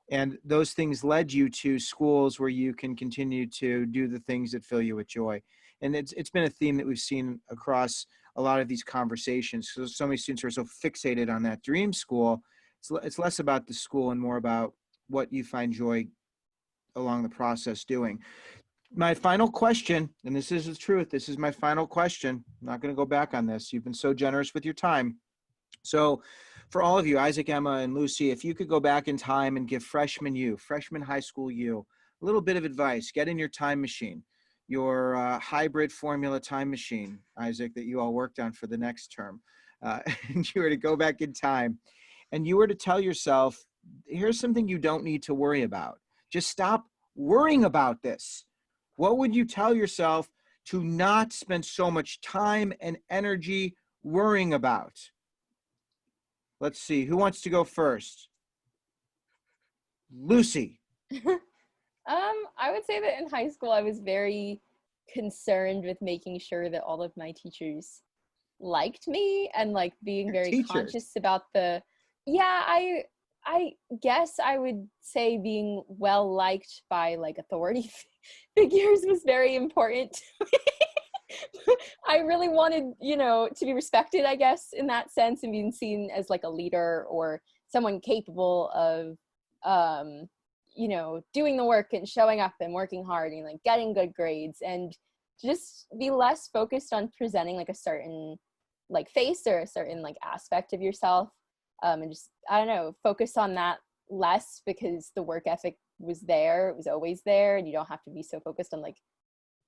And those things led you to schools where you can continue to do the things that fill you with joy. And it's been a theme that we've seen across a lot of these conversations. So many students are so fixated on that dream school. It's less about the school and more about what you find joy along the process doing. My final question, and this is the truth, this is my final question. I'm not going to go back on this. You've been so generous with your time. So for all of you, Isaac, Emma, and Lucy, if you could go back in time and give freshman high school you, a little bit of advice, get in your time machine, your hybrid formula time machine, Isaac, that you all worked on for the next term, and you were to go back in time and you were to tell yourself, here's something you don't need to worry about. Just stop worrying about this. What would you tell yourself to not spend so much time and energy worrying about? Let's see, who wants to go first? Lucy. I would say that in high school, I was very concerned with making sure that all of my teachers liked me and like being very conscious about I guess I would say being well liked by like authority figures was very important. I really wanted, to be respected, I guess, in that sense, and being seen as like a leader or someone capable of, doing the work and showing up and working hard and like getting good grades, and just be less focused on presenting like a certain like face or a certain like aspect of yourself. And just, I don't know, focus on that less, because the work ethic was there. It was always there. And you don't have to be so focused on like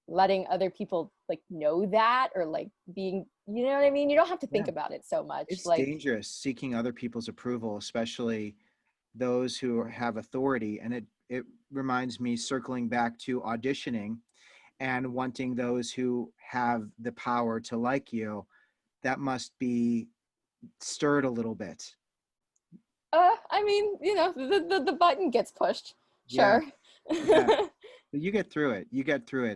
letting other people like know that, or like being, you know what I mean? You don't have to think about it so much. It's like dangerous seeking other people's approval, especially those who have authority. And it reminds me, circling back to auditioning and wanting those who have the power to like you, that must be stirred a little bit. I mean, the button gets pushed. Sure. Yeah. You get through it.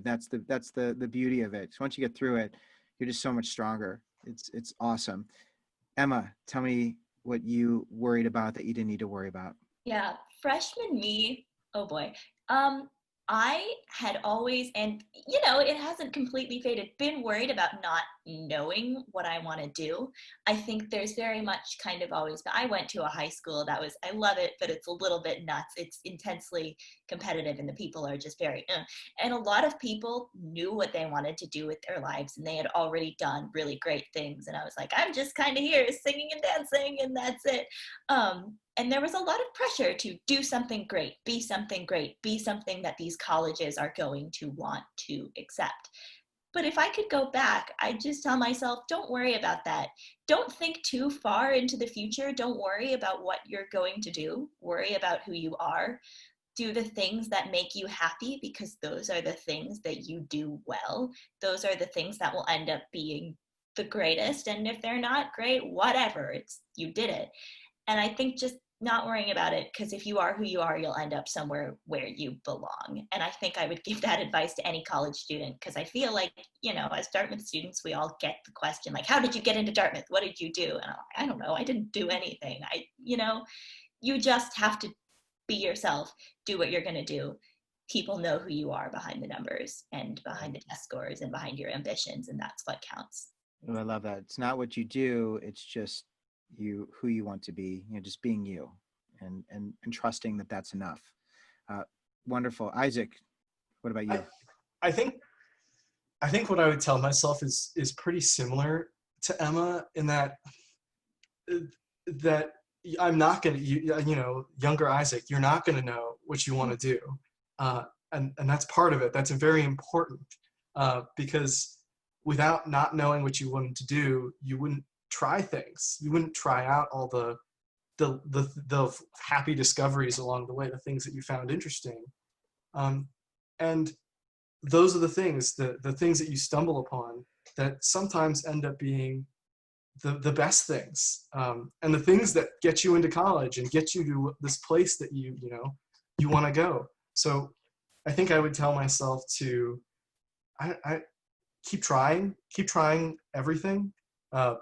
That's the beauty of it. So once you get through it, you're just so much stronger. It's awesome. Emma, tell me what you worried about that you didn't need to worry about. Yeah, freshman me, oh boy. I had always, and it hasn't completely faded, been worried about not knowing what I want to do. I think there's very much kind of always, I went to a high school that was, I love it, but it's a little bit nuts. It's intensely competitive and the people are just very, and a lot of people knew what they wanted to do with their lives and they had already done really great things. And I was like, I'm just kind of here singing and dancing and that's it. And there was a lot of pressure to do something great, be something that these colleges are going to want to accept. But if I could go back, I'd just tell myself, don't worry about that. Don't think too far into the future. Don't worry about what you're going to do. Worry about who you are. Do the things that make you happy, because those are the things that you do well. Those are the things that will end up being the greatest. And if they're not great, whatever, you did it. And I think just not worrying about it, because if you are who you are, you'll end up somewhere where you belong. And I think I would give that advice to any college student, because I feel like, as Dartmouth students, we all get the question, like, how did you get into Dartmouth? What did you do? And I'm like, I don't know. I didn't do anything. You just have to be yourself, do what you're going to do. People know who you are behind the numbers and behind the test scores and behind your ambitions. And that's what counts. Oh, I love that. It's not what you do. It's just who you want to be, just being you and trusting that that's enough. Wonderful. Isaac, what about you? I think what I would tell myself is pretty similar to Emma, in that I'm not going to, younger Isaac, you're not going to know what you want to do. And that's part of it. That's very important, because without not knowing what you wanted to do, you wouldn't try things. You wouldn't try out all the happy discoveries along the way, the things that you found interesting. And those are the things, the things that you stumble upon that sometimes end up being the best things, and the things that get you into college and get you to this place that you want to go. So I think I would tell myself to I keep trying everything.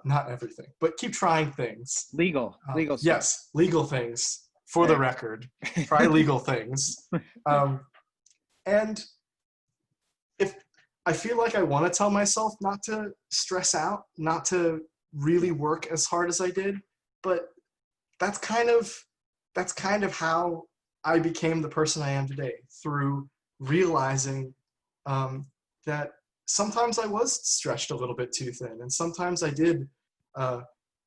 Not everything, but keep trying things. Legal stuff. Yes, legal things for the record. Try legal things. And if I feel like I want to tell myself not to stress out, not to really work as hard as I did, but that's kind of how I became the person I am today, through realizing that sometimes I was stretched a little bit too thin, and sometimes I did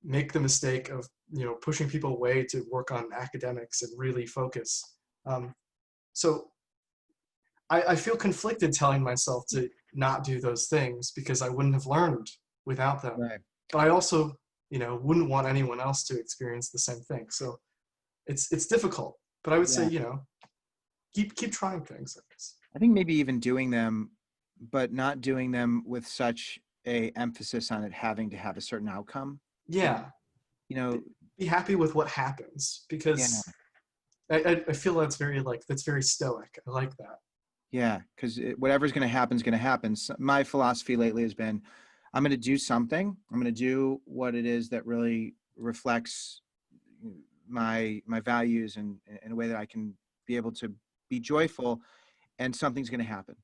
make the mistake of pushing people away to work on academics and really focus. So I feel conflicted telling myself to not do those things because I wouldn't have learned without them. Right. But I also, wouldn't want anyone else to experience the same thing. So it's difficult. But I would say, keep trying things, I guess. I think maybe even doing them, but not doing them with such a emphasis on it having to have a certain outcome. Yeah. Be happy with what happens, because I feel that's very stoic. I like that. Yeah, because whatever's going to happen is going to happen. So my philosophy lately has been, I'm going to do something. I'm going to do what it is that really reflects my values and in a way that I can be able to be joyful, and something's going to happen.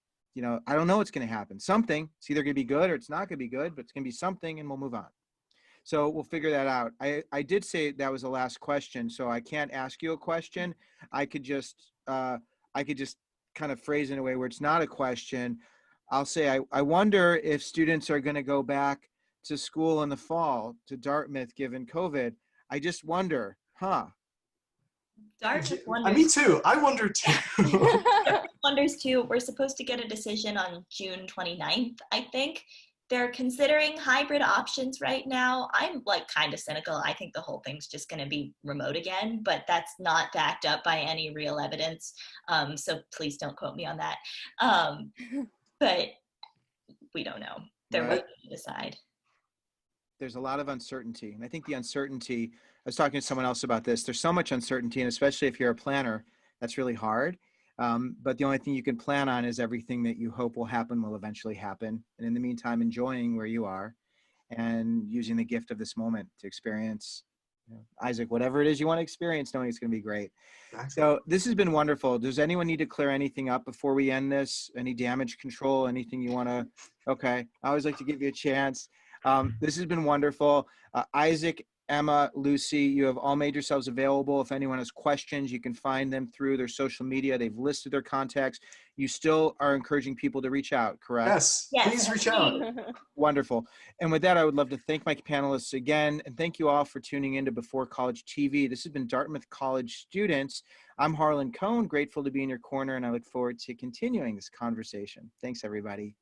I don't know what's going to happen. Something, it's either going to be good or it's not going to be good, but it's going to be something, and we'll move on. So we'll figure that out. I did say that was the last question, so I can't ask you a question. I could just kind of phrase in a way where it's not a question. I'll say, I wonder if students are going to go back to school in the fall to Dartmouth given COVID. I just wonder, Dartmouth wonders. Me too. I wonder too. Wonders too. We're supposed to get a decision on June 29th, I think. They're considering hybrid options right now. I'm kind of cynical. I think the whole thing's just going to be remote again, but that's not backed up by any real evidence. So please don't quote me on that. But we don't know. They're waiting to decide. There's a lot of uncertainty. And I think the uncertainty, I was talking to someone else about this, there's so much uncertainty, and especially if you're a planner, that's really hard. But the only thing you can plan on is everything that you hope will happen will eventually happen. And in the meantime, enjoying where you are and using the gift of this moment to experience, Isaac, whatever it is you want to experience, knowing it's going to be great. Exactly. So this has been wonderful. Does anyone need to clear anything up before we end this? Any damage control, anything you want to? Okay. I always like to give you a chance. This has been wonderful. Isaac, Emma, Lucy, you have all made yourselves available. If anyone has questions, you can find them through their social media. They've listed their contacts. You still are encouraging people to reach out, correct? Yes. Please reach out. Wonderful. And with that, I would love to thank my panelists again, and thank you all for tuning into Before College TV. This has been Dartmouth College Students. I'm Harlan Cohen, grateful to be in your corner, and I look forward to continuing this conversation. Thanks, everybody.